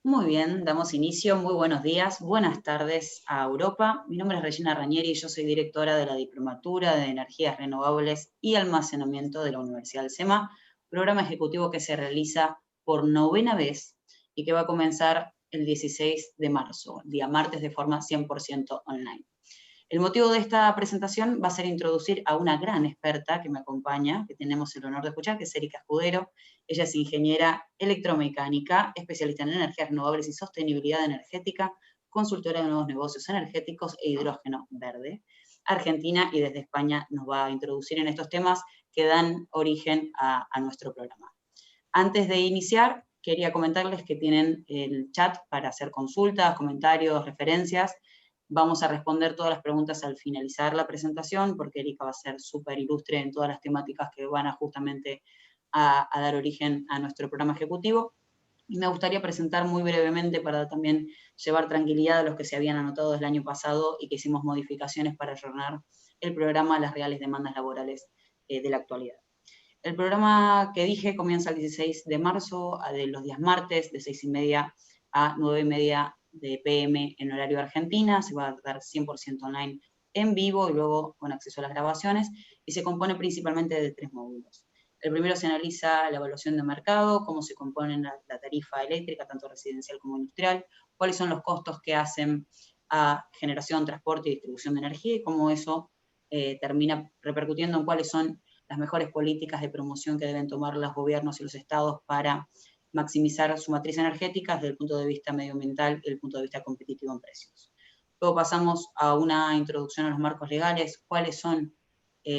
Muy bien, damos inicio. Muy buenos días, buenas tardes a Europa. Mi nombre es Regina Ranieri y yo soy directora de la Diplomatura de Energías Renovables y Almacenamiento de la Universidad del SEMA, programa ejecutivo que se realiza por 9ª vez y que va a comenzar el 16 de marzo, día martes, de forma 100% online. El motivo de esta presentación va a ser introducir a una gran experta que me acompaña, que tenemos el honor de escuchar, que es Erika Escudero. Ella es ingeniera electromecánica, especialista en energías renovables y sostenibilidad energética, consultora de nuevos negocios energéticos e hidrógeno verde. Argentina, y desde España nos va a introducir en estos temas que dan origen a nuestro programa. Antes de iniciar, quería comentarles que tienen el chat para hacer consultas, comentarios, referencias. Vamos a responder todas las preguntas al finalizar la presentación, porque Erika va a ser súper ilustre en todas las temáticas que van a justamente a dar origen a nuestro programa ejecutivo. Y me gustaría presentar muy brevemente, para también llevar tranquilidad a los que se habían anotado desde el año pasado y que hicimos modificaciones para ayornar el programa a las reales demandas laborales de la actualidad. El programa que dije comienza el 16 de marzo, de los días martes, de 6:30 a 9:30 de PM en horario Argentina. Se va a dar 100% online en vivo y luego con acceso a las grabaciones, y se compone principalmente de 3 módulos. El primero se analiza la evaluación de mercado, cómo se compone la tarifa eléctrica, tanto residencial como industrial, cuáles son los costos que hacen a generación, transporte y distribución de energía, y cómo eso termina repercutiendo en cuáles son las mejores políticas de promoción que deben tomar los gobiernos y los estados para maximizar su matriz energética desde el punto de vista medioambiental y desde el punto de vista competitivo en precios. Luego pasamos a una introducción a los marcos legales, cuáles son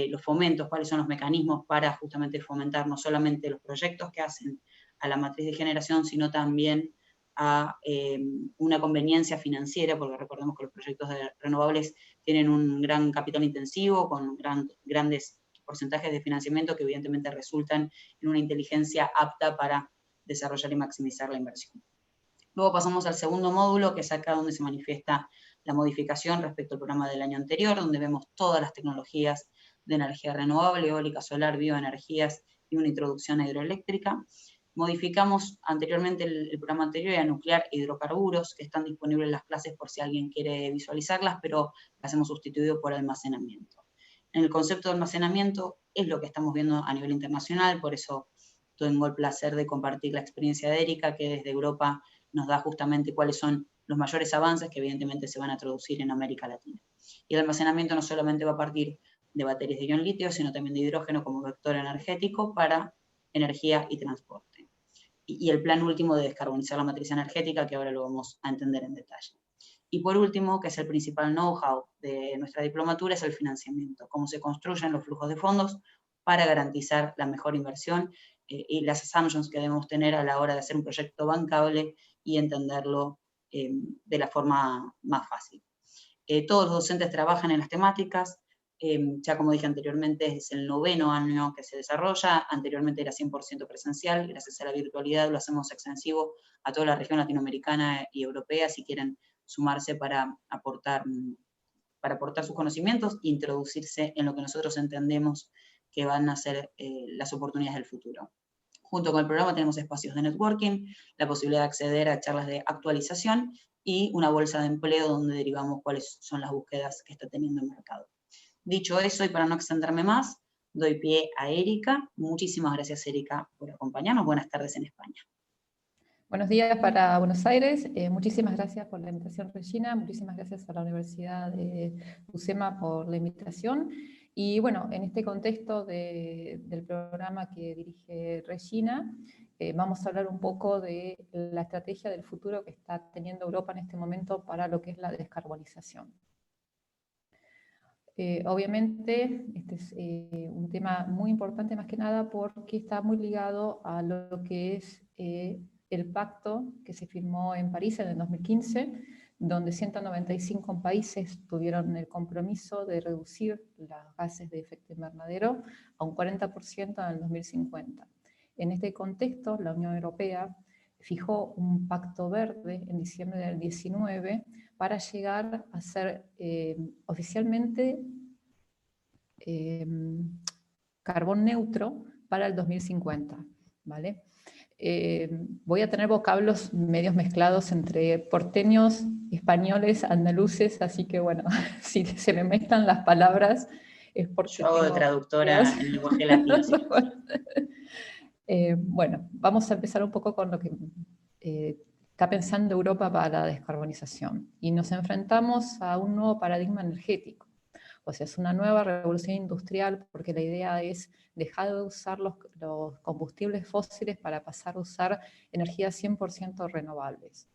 los fomentos, cuáles son los mecanismos para justamente fomentar no solamente los proyectos que hacen a la matriz de generación, sino también a una conveniencia financiera, porque recordemos que los proyectos renovables tienen un gran capital intensivo, con grandes porcentajes de financiamiento que evidentemente resultan en una inteligencia apta para desarrollar y maximizar la inversión. Luego pasamos al segundo módulo, que es acá donde se manifiesta la modificación respecto al programa del año anterior, donde vemos todas las tecnologías de energía renovable, eólica, solar, bioenergías y una introducción a hidroeléctrica. Modificamos anteriormente el programa anterior a nuclear e hidrocarburos, que están disponibles en las clases por si alguien quiere visualizarlas, pero las hemos sustituido por almacenamiento. En el concepto de almacenamiento es lo que estamos viendo a nivel internacional, por eso tengo el placer de compartir la experiencia de Erika, que desde Europa nos da justamente cuáles son los mayores avances que evidentemente se van a traducir en América Latina. Y el almacenamiento no solamente va a partir de baterías de ion litio, sino también de hidrógeno como vector energético para energía y transporte. Y el plan último de descarbonizar la matriz energética, que ahora lo vamos a entender en detalle. Y por último, que es el principal know-how de nuestra diplomatura, es el financiamiento, cómo se construyen los flujos de fondos para garantizar la mejor inversión y las assumptions que debemos tener a la hora de hacer un proyecto bancable y entenderlo de la forma más fácil. Todos los docentes trabajan en las temáticas, ya como dije anteriormente, es el 9º año que se desarrolla, anteriormente era 100% presencial, gracias a la virtualidad lo hacemos extensivo a toda la región latinoamericana y europea, si quieren sumarse para aportar sus conocimientos e introducirse en lo que nosotros entendemos que van a ser las oportunidades del futuro. Junto con el programa tenemos espacios de networking, la posibilidad de acceder a charlas de actualización y una bolsa de empleo donde derivamos cuáles son las búsquedas que está teniendo el mercado. Dicho eso, y para no extenderme más, doy pie a Erika. Muchísimas gracias, Erika, por acompañarnos. Buenas tardes en España. Buenos días para Buenos Aires. Muchísimas gracias por la invitación, Regina. Muchísimas gracias a la Universidad de UCEMA por la invitación. Y bueno, en este contexto del programa que dirige Regina, vamos a hablar un poco de la estrategia del futuro que está teniendo Europa en este momento para lo que es la descarbonización. Obviamente, este es un tema muy importante, más que nada porque está muy ligado a lo que es el pacto que se firmó en París en el 2015, donde 195 países tuvieron el compromiso de reducir los gases de efecto invernadero a un 40% en el 2050. En este contexto, la Unión Europea fijó un pacto verde en diciembre del 19 para llegar a ser oficialmente carbón neutro para el 2050, ¿vale? voy a tener vocablos medios mezclados entre porteños, españoles, andaluces, así que bueno, si se me mezclan las palabras es porque Yo hago de tengo traductora ideas. en lenguaje latino. Sí. Bueno, vamos a empezar un poco con lo que está pensando Europa para la descarbonización. Y nos enfrentamos a un nuevo paradigma energético. O sea, es una nueva revolución industrial porque la idea es dejar de usar los combustibles fósiles para pasar a usar energías 100% renovables.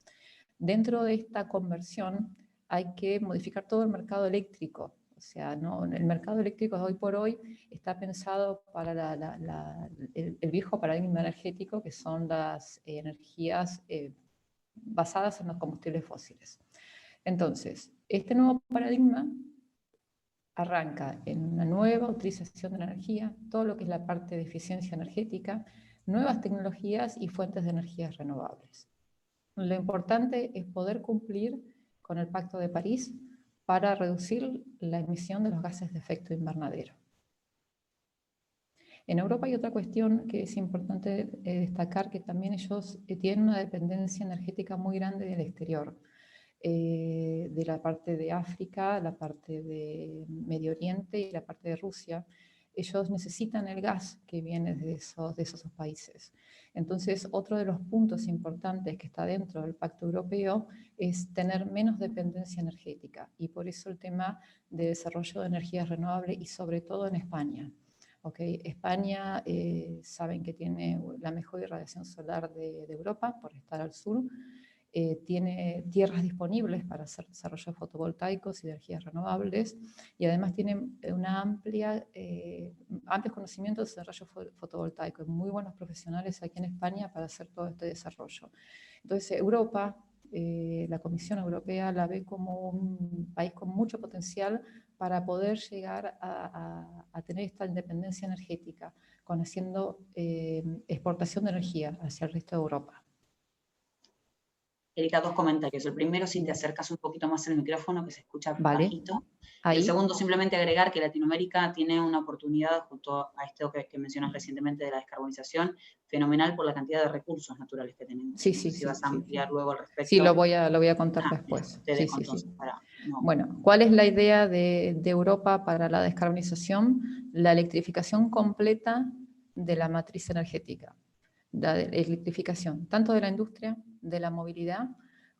Dentro de esta conversión hay que modificar todo el mercado eléctrico. O sea, ¿no? El mercado eléctrico de hoy por hoy está pensado para el viejo paradigma energético, que son las energías basadas en los combustibles fósiles. Entonces, este nuevo paradigma arranca en una nueva utilización de la energía, todo lo que es la parte de eficiencia energética, nuevas tecnologías y fuentes de energías renovables. Lo importante es poder cumplir con el Pacto de París para reducir la emisión de los gases de efecto invernadero. En Europa hay otra cuestión que es importante destacar, que también ellos tienen una dependencia energética muy grande del exterior, de la parte de África, la parte de Medio Oriente y la parte de Rusia. Ellos necesitan el gas que viene de esos países. Entonces, otro de los puntos importantes que está dentro del Pacto Europeo es tener menos dependencia energética, y por eso el tema de desarrollo de energías renovables, y sobre todo en España. Okay. España, saben que tiene la mejor irradiación solar de Europa por estar al sur. Tiene tierras disponibles para hacer desarrollos fotovoltaicos y de energías renovables, y además tiene amplios conocimientos de desarrollo fotovoltaico, muy buenos profesionales aquí en España para hacer todo este desarrollo. Entonces Europa, la Comisión Europea la ve como un país con mucho potencial para poder llegar a tener esta independencia energética, haciendo exportación de energía hacia el resto de Europa. Erika, dos comentarios. El primero, si te acercas un poquito más al micrófono, que se escucha bajito. Ahí. El segundo, simplemente agregar que Latinoamérica tiene una oportunidad, junto a esto que mencionas recientemente de la descarbonización, fenomenal por la cantidad de recursos naturales que tenemos. Sí, no sé si vas a ampliar luego al respecto. Sí, lo voy a contar después. Te dejo entonces. No. Bueno, ¿cuál es la idea de Europa para la descarbonización? La electrificación completa de la matriz energética. La electrificación tanto de la industria, de la movilidad,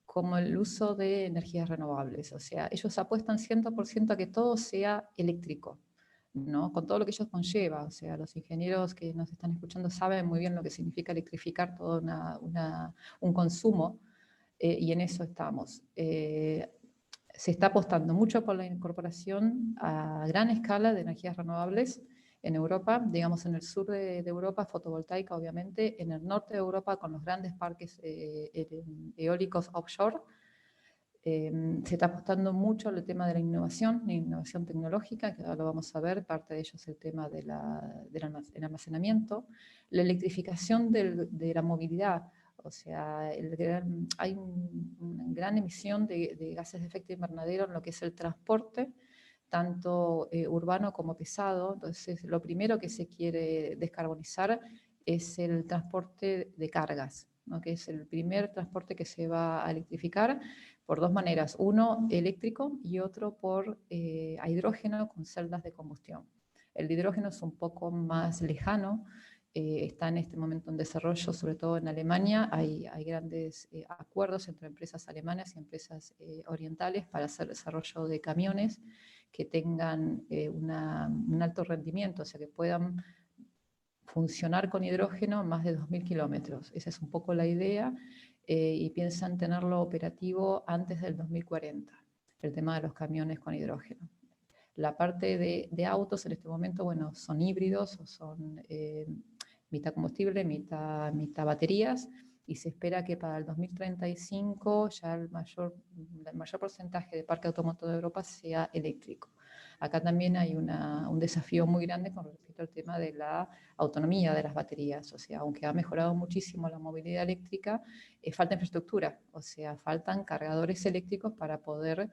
como el uso de energías renovables. O sea, ellos apuestan 100% a que todo sea eléctrico, ¿no? Con todo lo que ello conlleva. O sea, los ingenieros que nos están escuchando saben muy bien lo que significa electrificar todo un consumo, y en eso estamos. Se está apostando mucho por la incorporación a gran escala de energías renovables en Europa, digamos en el sur de Europa, fotovoltaica obviamente, en el norte de Europa con los grandes parques eólicos offshore. Se está apostando mucho al tema de la innovación tecnológica, que ahora lo vamos a ver, parte de ello es el tema del almacenamiento, la electrificación de la movilidad. O sea, hay una gran emisión de gases de efecto invernadero en lo que es el transporte, tanto urbano como pesado. Entonces, lo primero que se quiere descarbonizar es el transporte de cargas, ¿no? Que es el primer transporte que se va a electrificar por dos maneras. Uno, eléctrico, y otro a hidrógeno con celdas de combustión. El de hidrógeno es un poco más lejano, está en este momento en desarrollo, sobre todo en Alemania. Hay grandes acuerdos entre empresas alemanas y empresas orientales para hacer desarrollo de camiones que tengan un alto rendimiento, o sea, que puedan funcionar con hidrógeno más de 2.000 kilómetros. Esa es un poco la idea, y piensan tenerlo operativo antes del 2040, el tema de los camiones con hidrógeno. La parte de autos en este momento, bueno, son híbridos o son mitad combustible, mitad baterías, y se espera que para el 2035 ya el mayor porcentaje de parque automotor de Europa sea eléctrico. Acá también hay un desafío muy grande con respecto al tema de la autonomía de las baterías. O sea, aunque ha mejorado muchísimo la movilidad eléctrica, falta infraestructura, o sea, faltan cargadores eléctricos para poder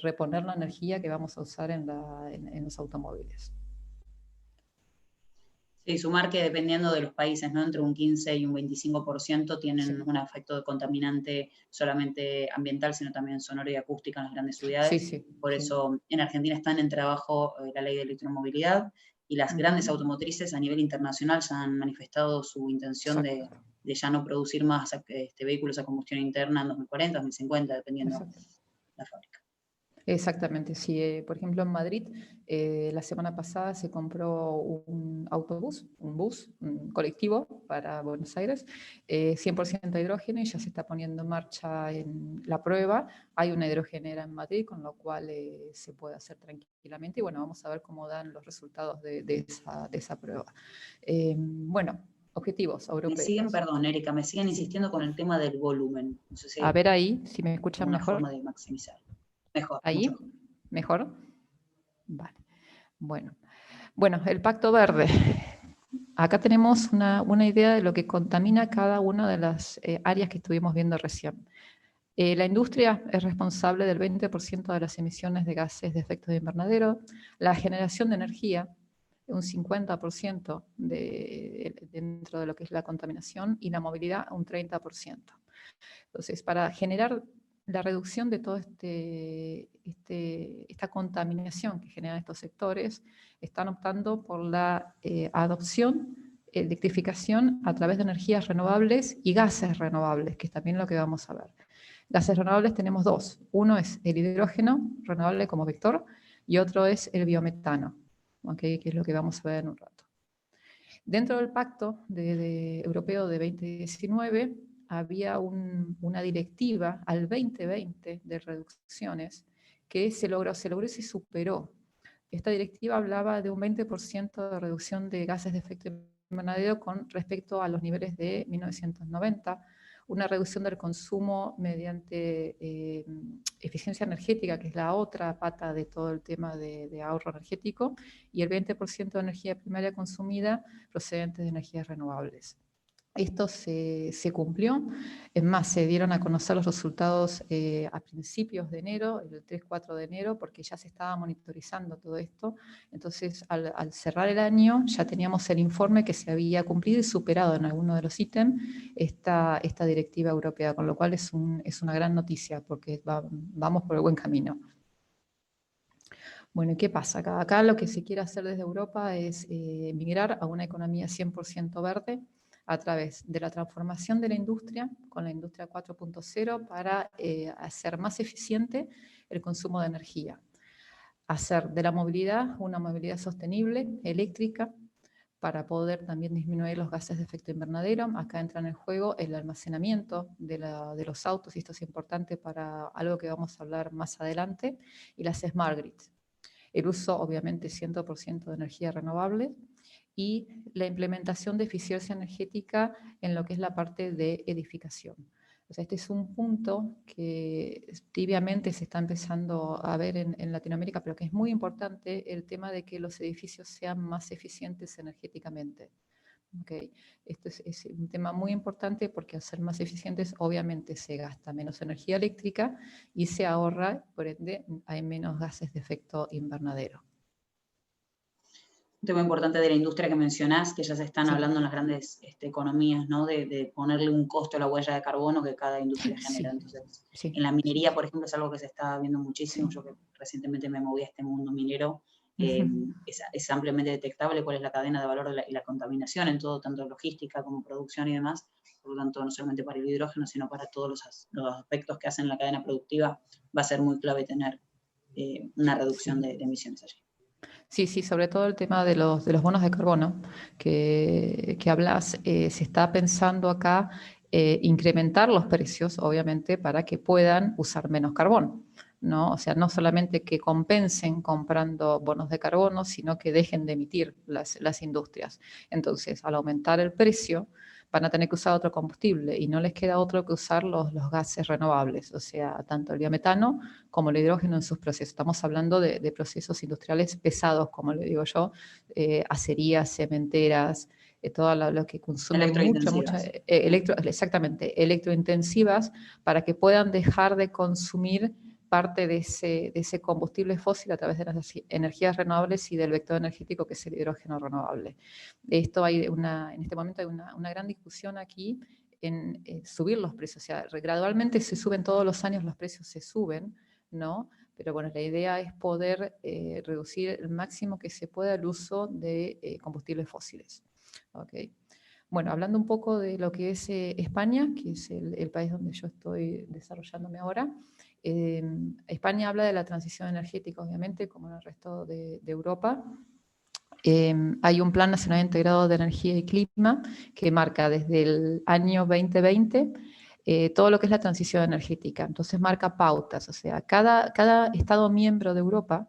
reponer la energía que vamos a usar en los automóviles. Sí, sumar que dependiendo de los países, ¿no? Entre un 15 y un 25% tienen Sí, un efecto de contaminante solamente ambiental, sino también sonoro y acústica en las grandes sí, ciudades. sí. Por Sí. eso en Argentina están en trabajo la ley de electromovilidad y las grandes Ujú. automotrices a nivel internacional ya han manifestado su intención Exacto, de ya no producir más vehículos a combustión interna en 2040, 2050, dependiendo exacto. la fábrica. Exactamente, sí. Por ejemplo, en Madrid, la semana pasada se compró un autobús, un bus, un colectivo para Buenos Aires, 100% hidrógeno y ya se está poniendo en marcha en la prueba. Hay una hidrogenera en Madrid, con lo cual se puede hacer tranquilamente. Y bueno, vamos a ver cómo dan los resultados de esa prueba. Bueno, objetivos Me siguen, europeos. perdón, Erika, me siguen Sí. insistiendo con el tema del volumen. No sé si A hay ver ahí, si me escuchan alguna mejor. forma de maximizar. Mejor, mucho Ahí, mejor. mejor. Vale. Bueno. Bueno, el Pacto Verde. Acá tenemos una idea de lo que contamina cada una de las áreas que estuvimos viendo recién. La industria es responsable del 20% de las emisiones de gases de efecto de invernadero, la generación de energía, un 50% dentro de lo que es la contaminación, y la movilidad, un 30%. Entonces, para generar la reducción de toda esta contaminación que generan estos sectores, están optando por la adopción, electrificación a través de energías renovables y gases renovables, que es también lo que vamos a ver. Gases renovables tenemos dos. Uno es el hidrógeno renovable como vector y otro es el biometano, ¿okay? Que es lo que vamos a ver en un rato. Dentro del pacto europeo de 2019 había una directiva al 2020 de reducciones que se logró y se superó. Esta directiva hablaba de un 20% de reducción de gases de efecto invernadero con respecto a los niveles de 1990, una reducción del consumo mediante eficiencia energética, que es la otra pata de todo el tema de ahorro energético, y el 20% de energía primaria consumida procedente de energías renovables. Esto se cumplió, es más, se dieron a conocer los resultados a principios de enero, el 3-4 de enero, porque ya se estaba monitorizando todo esto. Entonces, al cerrar el año, ya teníamos el informe que se había cumplido y superado en alguno de los ítems esta directiva europea, con lo cual es una gran noticia, porque vamos por el buen camino. Bueno, ¿qué pasa? Acá lo que se quiere hacer desde Europa es migrar a una economía 100% verde a través de la transformación de la industria con la industria 4.0 para hacer más eficiente el consumo de energía. Hacer de la movilidad una movilidad sostenible, eléctrica, para poder también disminuir los gases de efecto invernadero. Acá entra en el juego el almacenamiento de los autos, y esto es importante para algo que vamos a hablar más adelante, y las smart grids. El uso, obviamente, 100% de energía renovable y la implementación de eficiencia energética en lo que es la parte de edificación. O sea, este es un punto que tibiamente se está empezando a ver en Latinoamérica, pero que es muy importante, el tema de que los edificios sean más eficientes energéticamente. Okay. Esto es un tema muy importante porque al ser más eficientes obviamente se gasta menos energía eléctrica y se ahorra, por ende hay menos gases de efecto invernadero. Un tema importante de la industria que mencionás, que ya se están Sí, hablando en las grandes economías, ¿no? De ponerle un costo a la huella de carbono que cada industria genera. sí, Entonces, sí, en la sí, minería, por ejemplo, es algo que se está viendo muchísimo. sí. Yo que recientemente me moví a este mundo minero, Ujú. es ampliamente detectable cuál es la cadena de valor y la contaminación en todo, tanto logística como producción y demás. Por lo tanto, no solamente para el hidrógeno, sino para todos los aspectos que hacen la cadena productiva, va a ser muy clave tener una reducción Sí. de emisiones allí. Sí, sí, sobre todo el tema de los bonos de carbono que hablas, se está pensando acá incrementar los precios, obviamente, para que puedan usar menos carbón, ¿no? O sea, no solamente que compensen comprando bonos de carbono, sino que dejen de emitir las industrias. Entonces, al aumentar el precio, van a tener que usar otro combustible y no les queda otro que usar los gases renovables, o sea, tanto el biometano como el hidrógeno en sus procesos. Estamos hablando de procesos industriales pesados, como le digo yo, acerías, cementeras, todo lo que consume Electrointensivas. exactamente, electrointensivas, para que puedan dejar de consumir parte de ese combustible fósil a través de las energías renovables y del vector energético que es el hidrógeno renovable. Esto en este momento hay una gran discusión aquí en subir los precios, o sea, gradualmente se suben todos los años, los precios se suben, ¿no? Pero bueno, la idea es poder reducir el máximo que se pueda el uso de combustibles fósiles. ¿Okay? Bueno, hablando un poco de lo que es España, que es el país donde yo estoy desarrollándome ahora, España habla de la transición energética, obviamente, como en el resto de Europa. Hay un Plan Nacional Integrado de Energía y Clima que marca desde el año 2020 todo lo que es la transición energética. Entonces marca pautas, o sea, cada Estado miembro de Europa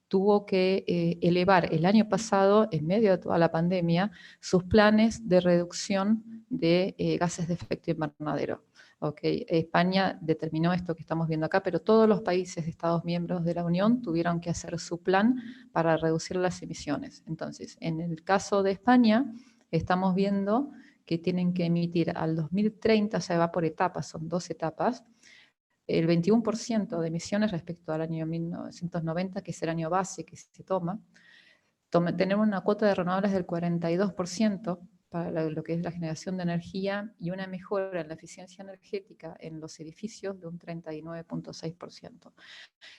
tuvo que elevar el año pasado, en medio de toda la pandemia, sus planes de reducción de gases de efecto invernadero. Okay. España determinó esto que estamos viendo acá, pero todos los países, Estados miembros de la Unión, tuvieron que hacer su plan para reducir las emisiones. Entonces, en el caso de España, estamos viendo que tienen que emitir al 2030, o sea, va por etapas, son 2 etapas, el 21% de emisiones respecto al año 1990, que es el año base que se toma, tener una cuota de renovables del 42% para lo que es la generación de energía y una mejora en la eficiencia energética en los edificios de un 39,6%.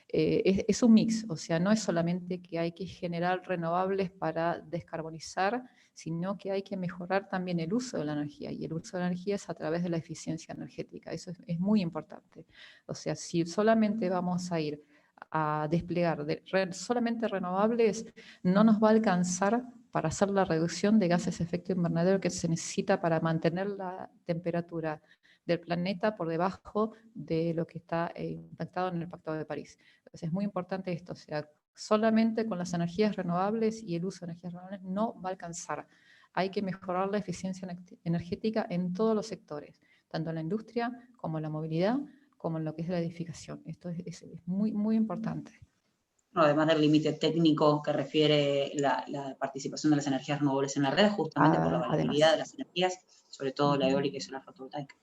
Es un mix, o sea, no es solamente que hay que generar renovables para descarbonizar, sino que hay que mejorar también el uso de la energía, y el uso de la energía es a través de la eficiencia energética, eso es muy importante. O sea, si solamente vamos a ir a desplegar solamente renovables, no nos va a alcanzar para hacer la reducción de gases de efecto invernadero que se necesita para mantener la temperatura del planeta por debajo de lo que está impactado en el Pacto de París. Entonces es muy importante esto, o sea, solamente con las energías renovables y el uso de energías renovables no va a alcanzar. Hay que mejorar la eficiencia energética en todos los sectores, tanto en la industria como en la movilidad, como en lo que es la edificación. Esto es muy, muy importante. Además del límite técnico que refiere la participación de las energías renovables en la red, justamente por la variabilidad de las energías, sobre todo la eólica y solar fotovoltaica.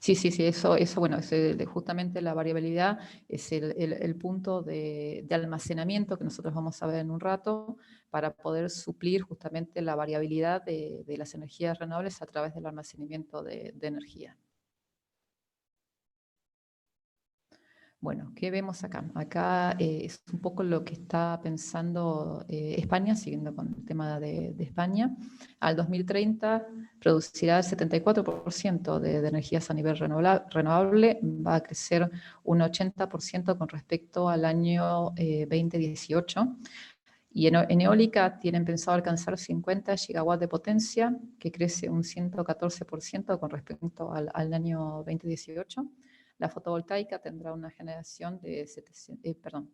Sí, eso bueno, justamente la variabilidad es el punto de almacenamiento que nosotros vamos a ver en un rato para poder suplir justamente la variabilidad de las energías renovables a través del almacenamiento de energía. Bueno, ¿qué vemos acá? Acá es un poco lo que está pensando España, siguiendo con el tema de España. Al 2030 producirá el 74% de energías a nivel renovable, va a crecer un 80% con respecto al año 2018. Y en eólica tienen pensado alcanzar 50 gigawatts de potencia, que crece un 114% con respecto al año 2018. La fotovoltaica tendrá una generación de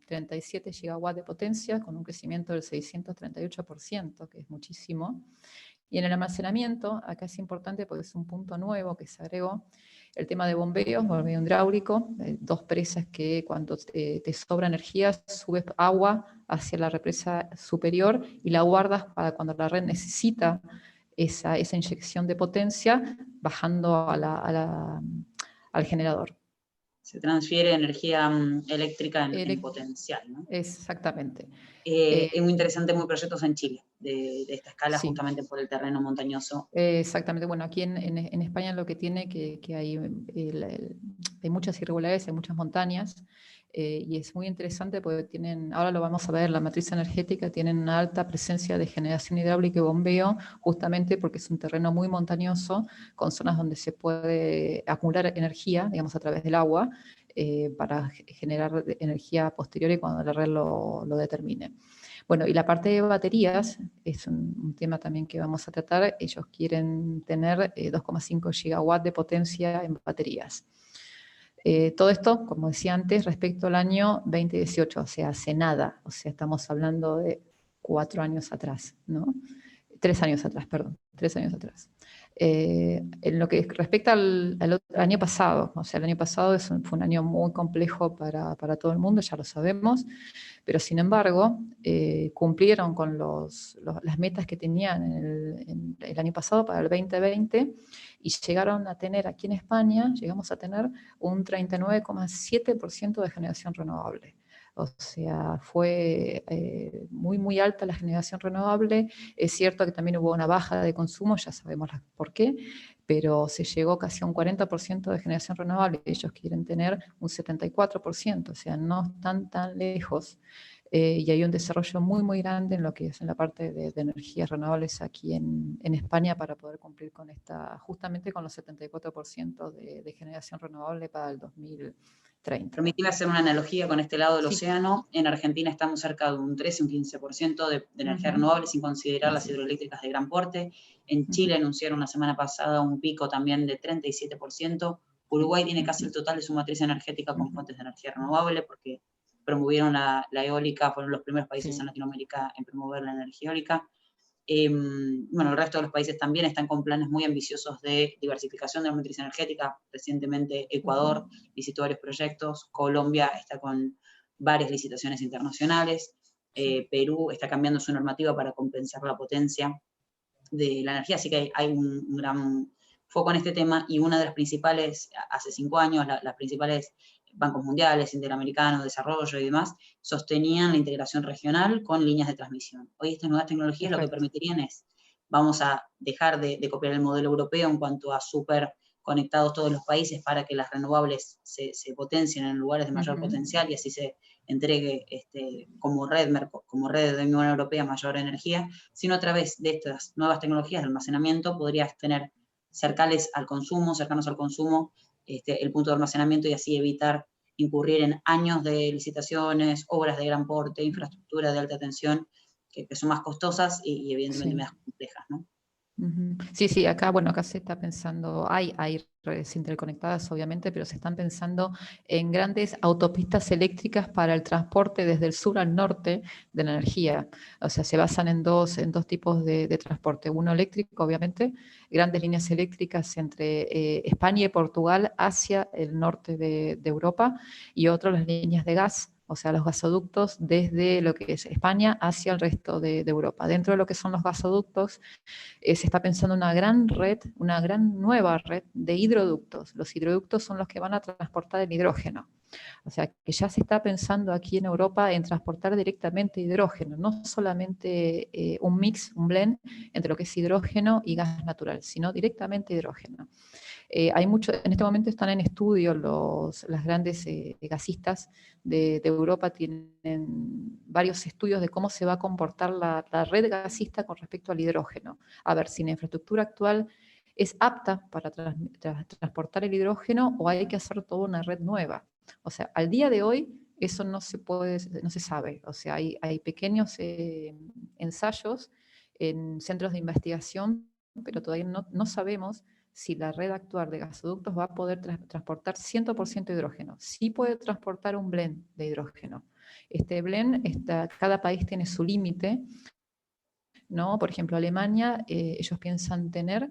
37 gigawatts de potencia con un crecimiento del 638%, que es muchísimo. Y en el almacenamiento, acá es importante porque es un punto nuevo que se agregó, el tema de bombeo hidráulico, 2 presas que cuando te sobra energía subes agua hacia la represa superior y la guardas para cuando la red necesita esa inyección de potencia, bajando al generador. Se transfiere energía eléctrica en potencial, ¿no? Exactamente. Es muy interesante, muy proyectos en Chile de esta escala, sí. Justamente por el terreno montañoso. Exactamente. Bueno, aquí en España lo que tiene que hay muchas irregularidades, hay muchas montañas, y es muy interesante porque ahora lo vamos a ver, la matriz energética tienen una alta presencia de generación hidráulica y bombeo, justamente porque es un terreno muy montañoso, con zonas donde se puede acumular energía, digamos, a través del agua, para generar energía posterior y cuando la red lo determine. Bueno, y la parte de baterías es un tema también que vamos a tratar. Ellos quieren tener 2,5 gigawatts de potencia en baterías. Todo esto, como decía antes, respecto al año 2018, o sea, hace nada. O sea, estamos hablando de 4 años atrás, ¿no? 3 años atrás, perdón, 3 años atrás. En lo que respecta al año pasado, o sea, el año pasado fue un año muy complejo para todo el mundo, ya lo sabemos, pero sin embargo cumplieron con las metas que tenían en el año pasado para el 2020 y llegaron a tener aquí en España, llegamos a tener un 39,7% de generación renovable. O sea, fue muy, muy alta la generación renovable. Es cierto que también hubo una baja de consumo, ya sabemos por qué, pero se llegó casi a un 40% de generación renovable. Ellos quieren tener un 74%, o sea, no están tan lejos. Y hay un desarrollo muy, muy grande en lo que es en la parte de energías renovables aquí en España para poder cumplir con justamente con los 74% de generación renovable para el 2030. Permíteme hacer una analogía con este lado del Sí. océano. En Argentina estamos cerca de un 13, un 15% de energía renovable, sin considerar las hidroeléctricas de gran porte. En Chile anunciaron la semana pasada un pico también de 37%. Uruguay tiene casi el total de su matriz energética con fuentes de energía renovable, porque promovieron la eólica, fueron los primeros países en Latinoamérica en promover la energía eólica. Bueno, el resto de los países también están con planes muy ambiciosos de diversificación de la matriz energética. Recientemente Ecuador licitó varios proyectos, Colombia está con varias licitaciones internacionales, Perú está cambiando su normativa para compensar la potencia de la energía, así que hay un gran foco en este tema, y una de las principales, hace 5 años, las principales bancos mundiales, interamericanos, desarrollo y demás, sostenían la integración regional con líneas de transmisión. Hoy estas nuevas tecnologías lo que permitirían es, vamos a dejar de copiar el modelo europeo en cuanto a súper conectados todos los países para que las renovables se potencien en lugares de mayor potencial y así se entregue como red de la Unión Europea mayor energía, sino a través de estas nuevas tecnologías de almacenamiento podrías tener cercanos al consumo, el punto de almacenamiento, y así evitar incurrir en años de licitaciones, obras de gran porte, infraestructura de alta tensión, que son más costosas y evidentemente más complejas, ¿no? Sí, sí, acá, bueno, acá se está pensando, hay redes interconectadas obviamente, pero se están pensando en grandes autopistas eléctricas para el transporte desde el sur al norte de la energía. O sea, se basan en dos tipos de transporte. Uno eléctrico, obviamente, grandes líneas eléctricas entre España y Portugal hacia el norte de Europa, y otro las líneas de gas, o sea, los gasoductos desde lo que es España hacia el resto de Europa. Dentro de lo que son los gasoductos, se está pensando una gran red, una gran nueva red de hidroductos. Los hidroductos son los que van a transportar el hidrógeno. O sea, que ya se está pensando aquí en Europa en transportar directamente hidrógeno, no solamente un mix, un blend entre lo que es hidrógeno y gas natural, sino directamente hidrógeno. En este momento están en estudio las grandes gasistas de Europa, tienen varios estudios de cómo se va a comportar la red gasista con respecto al hidrógeno. A ver si la infraestructura actual es apta para transportar el hidrógeno o hay que hacer toda una red nueva. O sea, al día de hoy eso no se sabe. O sea, hay pequeños ensayos en centros de investigación, pero todavía no sabemos si la red actual de gasoductos va a poder transportar 100% hidrógeno. Sí puede transportar un blend de hidrógeno. Este blend, cada país tiene su límite, ¿no? Por ejemplo, Alemania, ellos piensan tener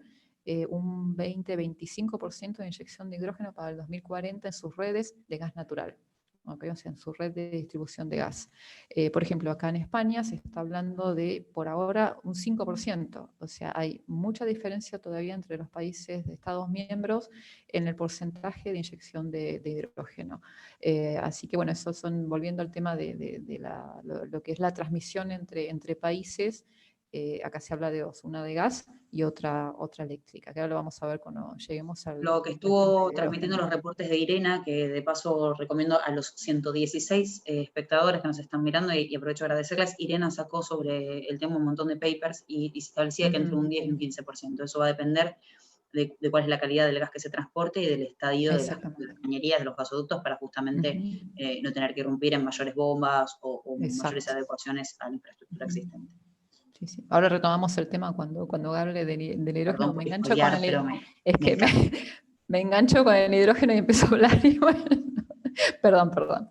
un 20-25% de inyección de hidrógeno para el 2040 en sus redes de gas natural. Okay, o sea, en su red de distribución de gas. Por ejemplo, acá en España se está hablando de, por ahora, un 5%. O sea, hay mucha diferencia todavía entre los países de Estados miembros en el porcentaje de inyección de hidrógeno. Así que, bueno, eso volviendo al tema de lo que es la transmisión entre países. Acá se habla de dos, una de gas y otra eléctrica, que ahora lo vamos a ver cuando lleguemos al... Lo que estuvo transmitiendo los reportes de Irena, que de paso recomiendo a los 116 espectadores que nos están mirando, y aprovecho a agradecerles. Irena sacó sobre el tema un montón de papers y se establecía que entre un 10 y un 15%. Eso va a depender de cuál es la calidad del gas que se transporte y del estadio de las cañerías, de los gasoductos, para justamente no tener que irrumpir en mayores bombas o mayores adecuaciones a la infraestructura existente. Sí, sí. Ahora retomamos el tema cuando hable del hidrógeno. Perdón, me engancho con el pero me engancho con el hidrógeno y empiezo a hablar y bueno, perdón.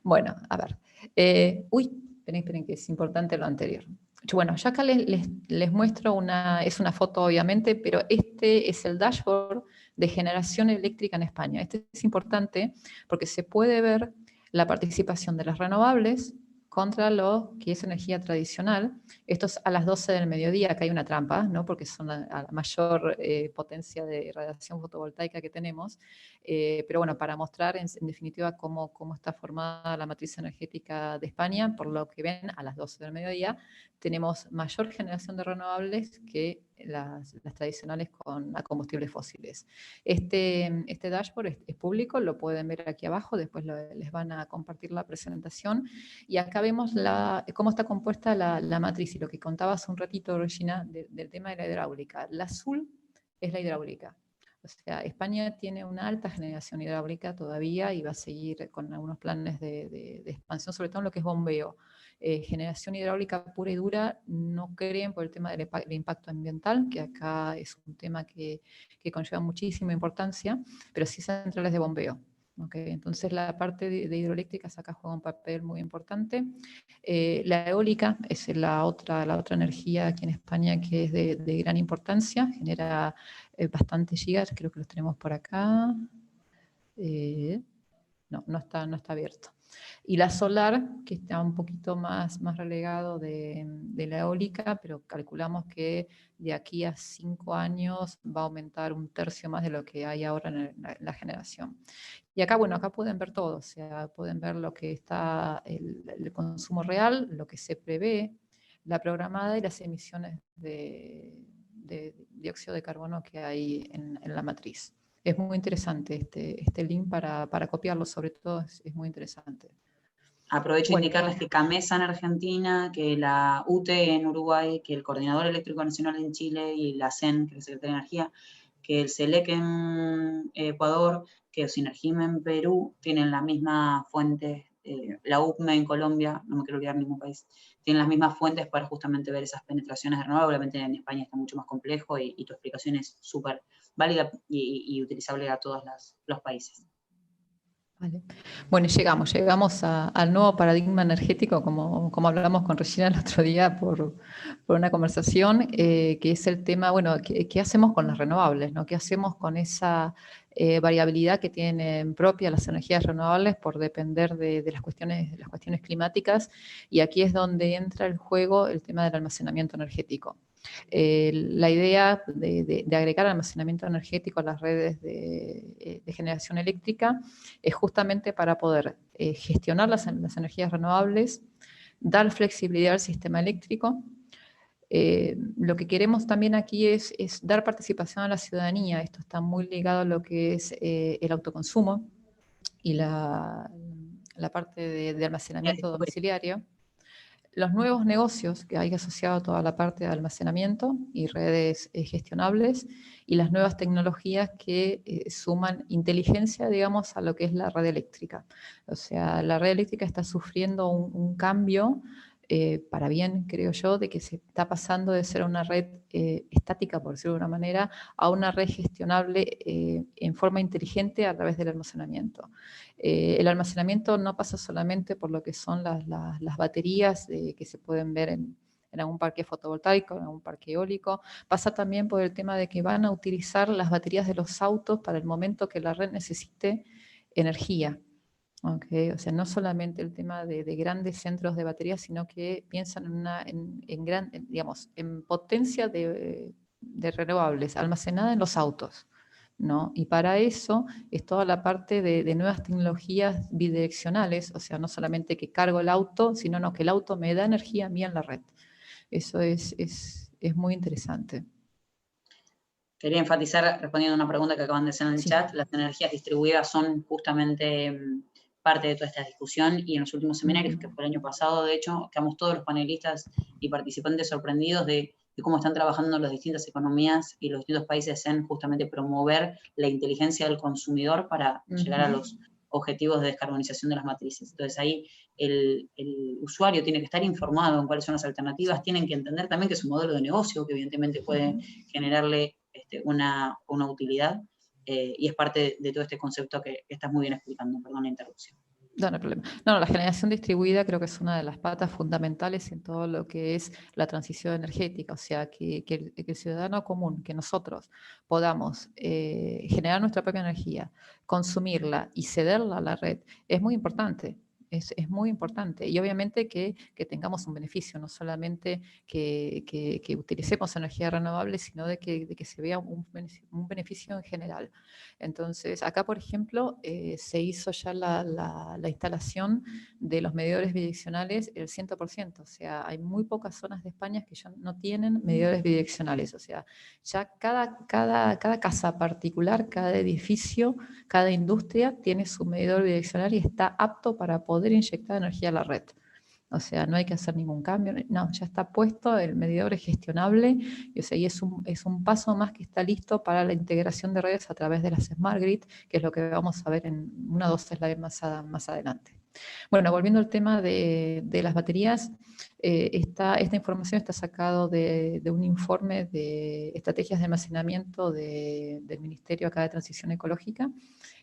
Bueno, a ver. Esperen que es importante lo anterior. Bueno, ya acá les muestro es una foto obviamente, pero este es el dashboard de generación eléctrica en España. Este es importante porque se puede ver la participación de las renovables, contra lo que es energía tradicional. Esto es a las 12 del mediodía, acá hay una trampa, ¿no? Porque son a la mayor potencia de radiación fotovoltaica que tenemos. Pero bueno, para mostrar en definitiva cómo está formada la matriz energética de España, por lo que ven a las 12 del mediodía, tenemos mayor generación de renovables que las tradicionales a combustibles fósiles. Este dashboard es público, lo pueden ver aquí abajo, después les van a compartir la presentación. Y acá vemos cómo está compuesta la matriz y lo que contaba hace un ratito, Regina, del tema de la hidráulica. La azul es la hidráulica. O sea, España tiene una alta generación hidráulica todavía y va a seguir con algunos planes de expansión, sobre todo en lo que es bombeo. Generación hidráulica pura y dura no creen por el tema del impacto ambiental, que acá es un tema que conlleva muchísima importancia, pero sí centrales de bombeo. Okay, entonces la parte de hidroeléctricas acá juega un papel muy importante. La eólica es la otra energía aquí en España que es de gran importancia, genera bastantes gigas, creo que los tenemos por acá. No está abierto. Y la solar, que está un poquito más relegado de la eólica, pero calculamos que de aquí a 5 años va a aumentar 1/3 más de lo que hay ahora en la generación. Y acá, bueno, acá pueden ver todo, o sea, pueden ver lo que está el consumo real, lo que se prevé, la programada y las emisiones de dióxido de carbono que hay en la matriz. Es muy interesante este link para copiarlo, sobre todo es muy interesante. Aprovecho a indicarles que CAMESA en Argentina, que la UTE en Uruguay, que el Coordinador Eléctrico Nacional en Chile y la CEN, que es la Secretaría de Energía, que el CELEC en Ecuador, que Sinergima en Perú, tienen la misma fuente, la UPME en Colombia, no me quiero olvidar ningún país, tienen las mismas fuentes para justamente ver esas penetraciones de renovables. Obviamente en España está mucho más complejo y tu explicación es súper válida y utilizable a todos los países. Vale. Bueno, llegamos al nuevo paradigma energético, como hablamos con Regina el otro día por una conversación, que es el tema, bueno, ¿qué hacemos con las renovables, ¿no? ¿Qué hacemos con esa variabilidad que tienen propia las energías renovables por depender de las cuestiones climáticas? Y aquí es donde entra el juego el tema del almacenamiento energético. La idea de agregar almacenamiento energético a las redes de generación eléctrica es justamente para poder gestionar las energías renovables, dar flexibilidad al sistema eléctrico. Lo que queremos también aquí es dar participación a la ciudadanía. Esto está muy ligado a lo que es el autoconsumo y la parte de almacenamiento domiciliario. Los nuevos negocios que hay asociado a toda la parte de almacenamiento y redes gestionables y las nuevas tecnologías que suman inteligencia, digamos, a lo que es la red eléctrica. O sea, la red eléctrica está sufriendo un cambio para bien, creo yo, de que se está pasando de ser una red estática, por decirlo de una manera, a una red gestionable en forma inteligente a través del almacenamiento. El almacenamiento no pasa solamente por lo que son las baterías que se pueden ver en algún parque fotovoltaico, en algún parque eólico. Pasa también por el tema de que van a utilizar las baterías de los autos para el momento que la red necesite energía. Okay, o sea, no solamente el tema de grandes centros de baterías, sino que piensan en potencia de renovables almacenada en los autos, ¿no? Y para eso es toda la parte de nuevas tecnologías bidireccionales, o sea, no solamente que cargo el auto, sino que el auto me da energía a mí en la red. Eso es muy interesante. Quería enfatizar, respondiendo a una pregunta que acaban de hacer en el chat, las energías distribuidas son justamente parte de toda esta discusión y en los últimos seminarios, que fue el año pasado, de hecho, quedamos todos los panelistas y participantes sorprendidos de cómo están trabajando las distintas economías y los distintos países en justamente promover la inteligencia del consumidor para llegar a los objetivos de descarbonización de las matrices. Entonces ahí el usuario tiene que estar informado en cuáles son las alternativas, tienen que entender también que es un modelo de negocio que evidentemente puede generarle una utilidad y es parte de todo este concepto que estás muy bien explicando. Perdón la interrupción. No hay problema. No, la generación distribuida creo que es una de las patas fundamentales en todo lo que es la transición energética, o sea, que el ciudadano común, que nosotros podamos generar nuestra propia energía, consumirla y cederla a la red, es muy importante. es muy importante. Y obviamente que tengamos un beneficio, no solamente que utilicemos energía renovable, sino de que se vea un beneficio en general. Entonces, acá, por ejemplo, se hizo ya la instalación de los medidores bidireccionales el 100%. O sea, hay muy pocas zonas de España que ya no tienen medidores bidireccionales. O sea, ya cada casa particular, cada edificio, cada industria tiene su medidor bidireccional y está apto para poder inyectar energía a la red. O sea, no hay que hacer ningún cambio, no, ya está puesto, el medidor es gestionable, y, o sea, y es un paso más que está listo para la integración de redes a través de las Smart Grid, que es lo que vamos a ver en una o dos slides más adelante. Bueno, volviendo al tema de las baterías, esta información está sacado de un informe de estrategias de almacenamiento del Ministerio acá de Transición Ecológica,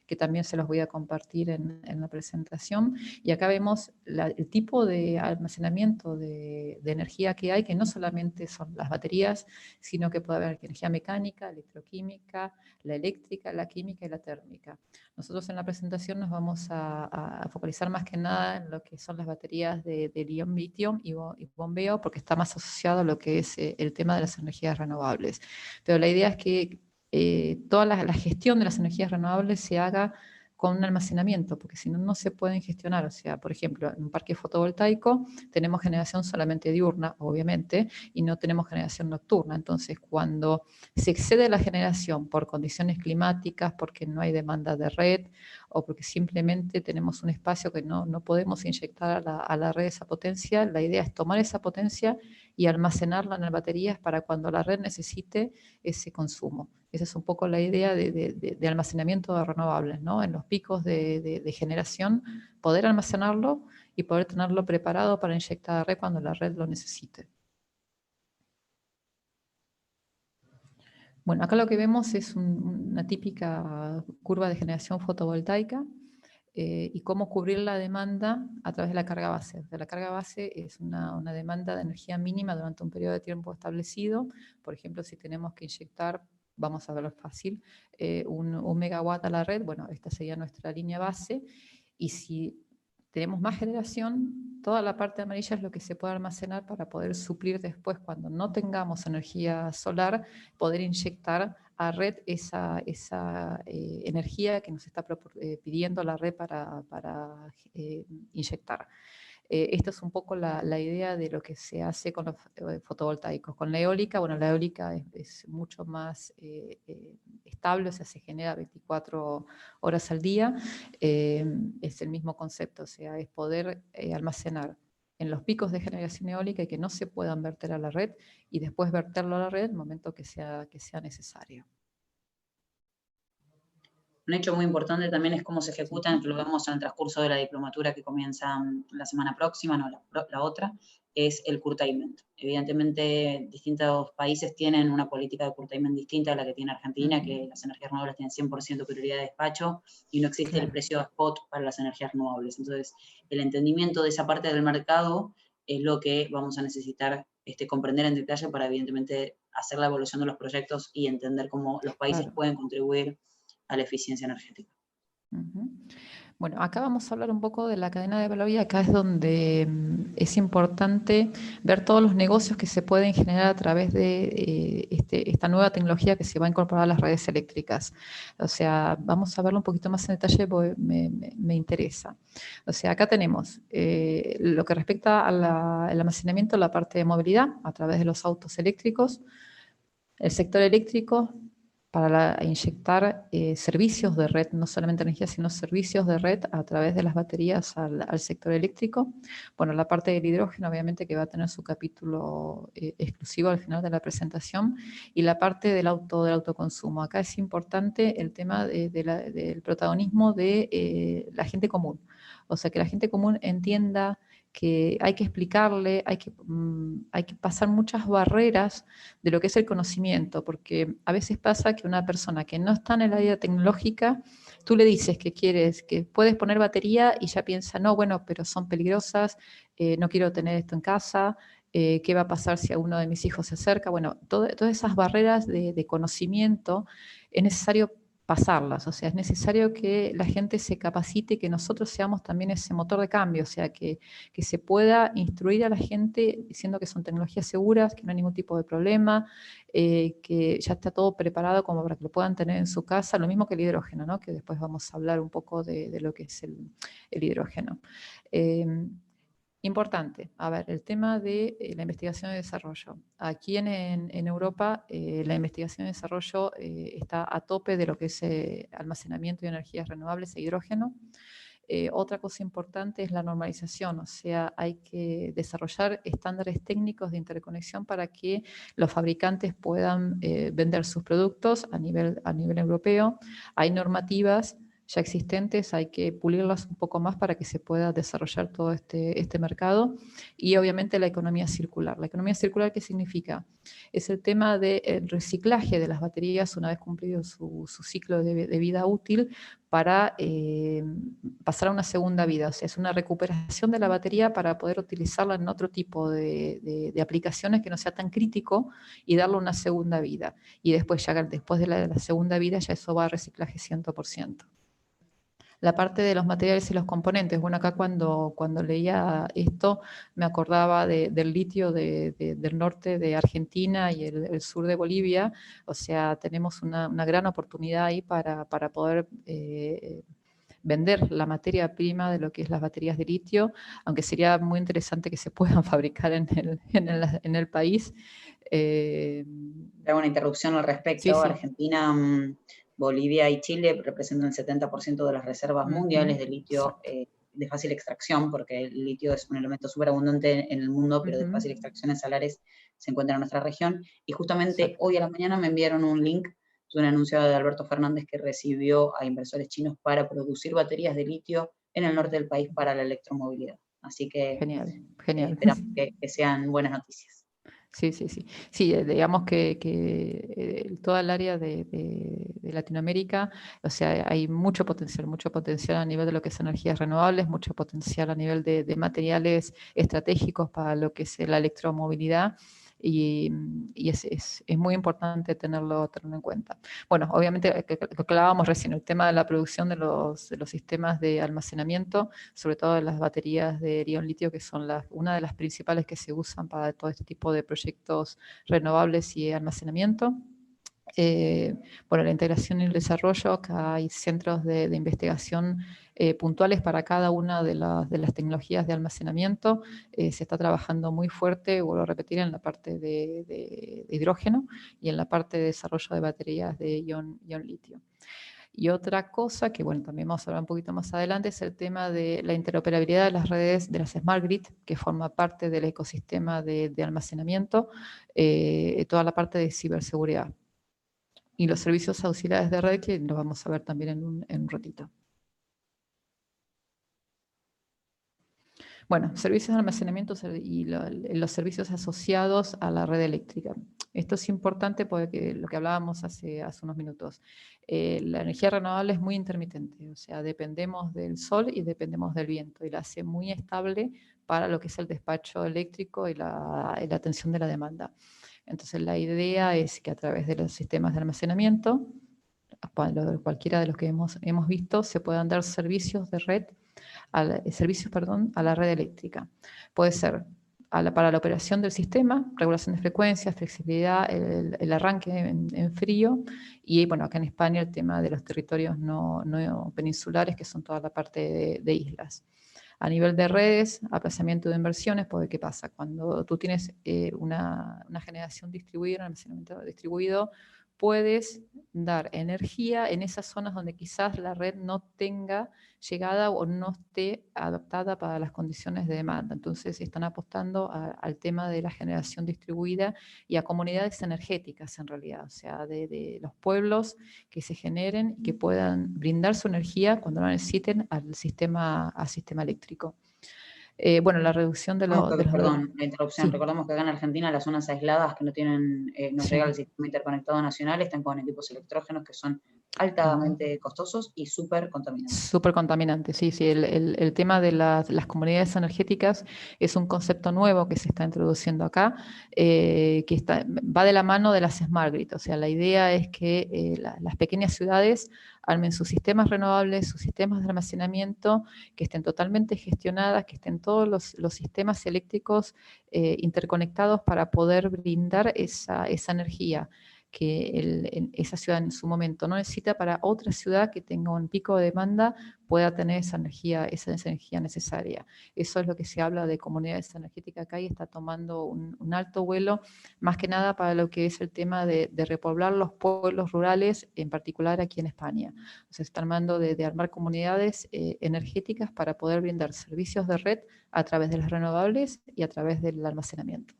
que también se los voy a compartir en la presentación. Y acá vemos el tipo de almacenamiento de energía que hay, que no solamente son las baterías, sino que puede haber energía mecánica, electroquímica, la eléctrica, la química y la térmica. Nosotros en la presentación nos vamos a focalizar más que nada en lo que son las baterías de litio y bombeo, porque está más asociado a lo que es el tema de las energías renovables. Pero la idea es que toda la gestión de las energías renovables se haga con un almacenamiento, porque si no, no se pueden gestionar. O sea, por ejemplo, en un parque fotovoltaico tenemos generación solamente diurna, obviamente, y no tenemos generación nocturna. Entonces, cuando se excede la generación por condiciones climáticas, porque no hay demanda de red, o porque simplemente tenemos un espacio que no podemos inyectar a la red esa potencia, la idea es tomar esa potencia y almacenarla en las baterías para cuando la red necesite ese consumo. Esa es un poco la idea de almacenamiento de renovables, ¿no? En los picos de generación, poder almacenarlo y poder tenerlo preparado para inyectar a la red cuando la red lo necesite. Bueno, acá lo que vemos es una típica curva de generación fotovoltaica y cómo cubrir la demanda a través de la carga base. La carga base es una demanda de energía mínima durante un periodo de tiempo establecido. Por ejemplo, si tenemos que inyectar, vamos a verlo fácil, un megawatt a la red, bueno, esta sería nuestra línea base. Y si tenemos más generación, toda la parte amarilla es lo que se puede almacenar para poder suplir después, cuando no tengamos energía solar, poder inyectar a red esa energía que nos está pidiendo la red para inyectar. Esta es un poco la idea de lo que se hace con los fotovoltaicos. Con la eólica, bueno, la eólica es mucho más estable, o sea, se genera 24 horas al día. Es el mismo concepto, o sea, es poder almacenar en los picos de generación eólica y que no se puedan verter a la red, y después verterlo a la red en el momento que sea necesario. Un hecho muy importante también es cómo se ejecutan, que lo vemos en el transcurso de la diplomatura que comienza la semana próxima, no la otra, es el curtailment. Evidentemente, distintos países tienen una política de curtailment distinta a la que tiene Argentina, que las energías renovables tienen 100% prioridad de despacho y no existe el precio spot para las energías renovables. Entonces, el entendimiento de esa parte del mercado es lo que vamos a necesitar comprender en detalle para, evidentemente, hacer la evaluación de los proyectos y entender cómo los países pueden contribuir a la eficiencia energética. Bueno, acá vamos a hablar un poco de la cadena de valor, y acá es donde es importante ver todos los negocios que se pueden generar a través de esta nueva tecnología que se va a incorporar a las redes eléctricas. O sea, vamos a verlo un poquito más en detalle porque me interesa. O sea, acá tenemos lo que respecta al almacenamiento, la parte de movilidad a través de los autos eléctricos, el sector eléctrico para inyectar servicios de red, no solamente energía, sino servicios de red a través de las baterías al sector eléctrico. Bueno, la parte del hidrógeno, obviamente, que va a tener su capítulo exclusivo al final de la presentación, y la parte del autoconsumo. Acá es importante el tema del protagonismo de la gente común. O sea, que la gente común entienda que hay que explicarle, hay que pasar muchas barreras de lo que es el conocimiento, porque a veces pasa que una persona que no está en el área tecnológica, tú le dices que quieres, que puedes poner batería y ya piensa, no, bueno, pero son peligrosas, no quiero tener esto en casa, ¿qué va a pasar si a uno de mis hijos se acerca? Bueno, todas esas barreras de conocimiento es necesario pasarlas, o sea, es necesario que la gente se capacite y que nosotros seamos también ese motor de cambio, o sea, que se pueda instruir a la gente diciendo que son tecnologías seguras, que no hay ningún tipo de problema, que ya está todo preparado como para que lo puedan tener en su casa, lo mismo que el hidrógeno, ¿no? Que después vamos a hablar un poco de lo que es el hidrógeno. Importante, a ver, el tema de la investigación y desarrollo. Aquí en Europa la investigación y desarrollo está a tope de lo que es almacenamiento de energías renovables e hidrógeno. Otra cosa importante es la normalización, o sea, hay que desarrollar estándares técnicos de interconexión para que los fabricantes puedan vender sus productos a nivel europeo. Hay normativas ya existentes, hay que pulirlas un poco más para que se pueda desarrollar todo este mercado. Y obviamente la economía circular. ¿La economía circular qué significa? Es el tema del reciclaje de las baterías una vez cumplido su ciclo de vida útil para pasar a una segunda vida. O sea, es una recuperación de la batería para poder utilizarla en otro tipo de aplicaciones que no sea tan crítico y darle una segunda vida. Y después, ya después de la segunda vida, ya eso va a reciclaje 100%. La parte de los materiales y los componentes. Bueno, acá cuando leía esto me acordaba del litio del norte de Argentina y el sur de Bolivia. O sea, tenemos una gran oportunidad ahí para poder vender la materia prima de lo que es las baterías de litio, aunque sería muy interesante que se puedan fabricar en el país. Hago una interrupción al respecto. Sí, sí. Argentina, Bolivia y Chile representan el 70% de las reservas mundiales de litio de fácil extracción, porque el litio es un elemento súper abundante en el mundo, pero de fácil extracción en salares se encuentra en nuestra región. Y justamente Exacto. hoy a la mañana me enviaron un link de un anuncio de Alberto Fernández que recibió a inversores chinos para producir baterías de litio en el norte del país para la electromovilidad. Así que Genial, genial. esperamos que sean buenas noticias. Sí, sí, sí. Sí, digamos que toda el área de Latinoamérica, o sea, hay mucho potencial a nivel de lo que es energías renovables, mucho potencial a nivel de materiales estratégicos para lo que es la electromovilidad. Y es muy importante tenerlo en cuenta. Bueno, obviamente, lo que hablábamos recién, el tema de la producción de los sistemas de almacenamiento, sobre todo de las baterías de ion litio, que son una de las principales que se usan para todo este tipo de proyectos renovables y almacenamiento. Bueno, la integración y el desarrollo, acá hay centros de investigación puntuales para cada una de las tecnologías de almacenamiento. Se está trabajando muy fuerte, vuelvo a repetir, en la parte de hidrógeno y en la parte de desarrollo de baterías de ion litio. Y otra cosa que, bueno, también vamos a hablar un poquito más adelante, es el tema de la interoperabilidad de las redes, de las Smart Grid, que forma parte del ecosistema de almacenamiento, toda la parte de ciberseguridad. Y los servicios auxiliares de red, que lo vamos a ver también en un ratito. Bueno, servicios de almacenamiento y los servicios asociados a la red eléctrica. Esto es importante porque lo que hablábamos hace unos minutos. La energía renovable es muy intermitente, o sea, dependemos del sol y dependemos del viento, y la hace muy estable para lo que es el despacho eléctrico y la atención de la demanda. Entonces, la idea es que a través de los sistemas de almacenamiento, cualquiera de los que hemos visto, se puedan dar servicios de red, a la red eléctrica. Puede ser para la operación del sistema, regulación de frecuencias, flexibilidad, el arranque en frío, y bueno, acá en España el tema de los territorios no peninsulares, que son toda la parte de islas. A nivel de redes, aplazamiento de inversiones, porque ¿qué pasa? Cuando tú tienes una generación distribuida, un almacenamiento distribuido, puedes dar energía en esas zonas donde quizás la red no tenga llegada o no esté adaptada para las condiciones de demanda. Entonces están apostando al tema de la generación distribuida y a comunidades energéticas en realidad, o sea, de los pueblos que se generen y que puedan brindar su energía cuando la necesiten al sistema eléctrico. Bueno, la reducción de los... Perdón, la interrupción. Sí. Recordamos que acá en Argentina las zonas aisladas que no tienen, no Sí. llega al sistema interconectado nacional, están con equipos electrógenos que son altamente costosos y súper contaminantes. Súper contaminante, sí, sí. El tema de las comunidades energéticas es un concepto nuevo que se está introduciendo acá, va de la mano de las Smart Grid. O sea, la idea es que las pequeñas ciudades armen sus sistemas renovables, sus sistemas de almacenamiento, que estén totalmente gestionadas, que estén todos los sistemas eléctricos interconectados para poder brindar esa energía que esa ciudad en su momento no necesita para otra ciudad que tenga un pico de demanda pueda tener esa energía necesaria. Eso es lo que se habla de comunidades energéticas acá y está tomando un alto vuelo, más que nada para lo que es el tema de repoblar los pueblos rurales, en particular aquí en España. Se está armando de armar comunidades energéticas para poder brindar servicios de red a través de las renovables y a través del almacenamiento.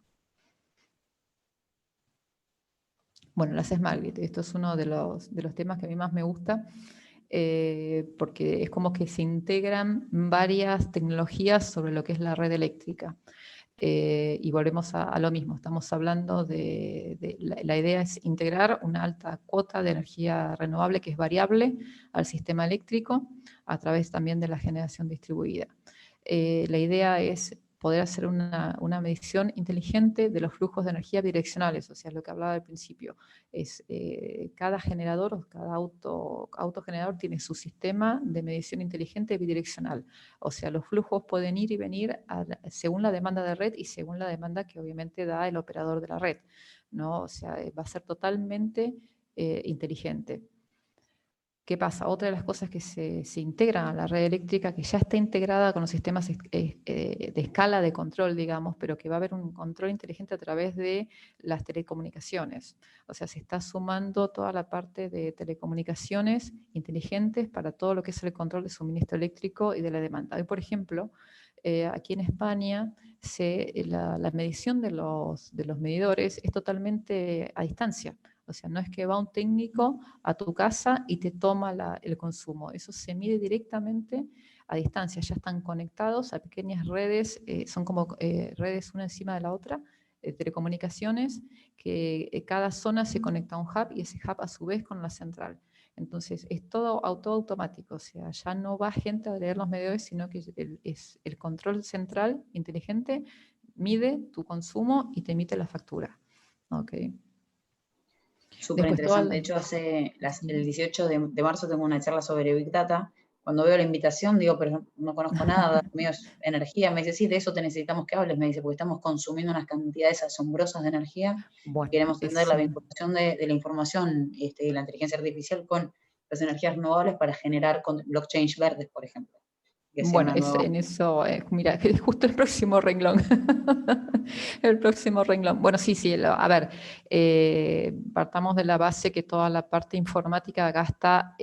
Bueno, las Smart Grid, esto es uno de los temas que a mí más me gusta, porque es como que se integran varias tecnologías sobre lo que es la red eléctrica. Y volvemos a lo mismo, estamos hablando la idea es integrar una alta cuota de energía renovable que es variable al sistema eléctrico a través también de la generación distribuida. La idea es poder hacer una medición inteligente de los flujos de energía bidireccionales, o sea, lo que hablaba al principio, es cada generador o cada autogenerador tiene su sistema de medición inteligente bidireccional, o sea, los flujos pueden ir y venir según la demanda de red y según la demanda que obviamente da el operador de la red, ¿no? O sea, va a ser totalmente inteligente. ¿Qué pasa? Otra de las cosas que se integran a la red eléctrica, que ya está integrada con los sistemas de escala de control, digamos, pero que va a haber un control inteligente a través de las telecomunicaciones. O sea, se está sumando toda la parte de telecomunicaciones inteligentes para todo lo que es el control de suministro eléctrico y de la demanda. Hoy, por ejemplo, aquí en España, la medición de los medidores es totalmente a distancia. O sea, no es que va un técnico a tu casa y te toma el consumo. Eso se mide directamente a distancia. Ya están conectados a pequeñas redes, son como redes una encima de la otra, telecomunicaciones, que cada zona se conecta a un hub y ese hub a su vez con la central. Entonces, es todo automático. O sea, ya no va gente a leer los medidores, sino que es el control central inteligente, mide tu consumo y te emite la factura. ¿Okay? Súper interesante. De hecho, el 18 de marzo tengo una charla sobre Big Data. Cuando veo la invitación, digo, pero no conozco nada, lo mío es energía. Me dice, sí, de eso te necesitamos que hables. Me dice, porque estamos consumiendo unas cantidades asombrosas de energía. Bueno, queremos entender la vinculación de la información y la inteligencia artificial con las energías renovables para generar blockchains verdes, por ejemplo. Bueno, en eso, mira, es justo el próximo renglón. El próximo renglón. Bueno, sí, a ver, partamos de la base que toda la parte informática gasta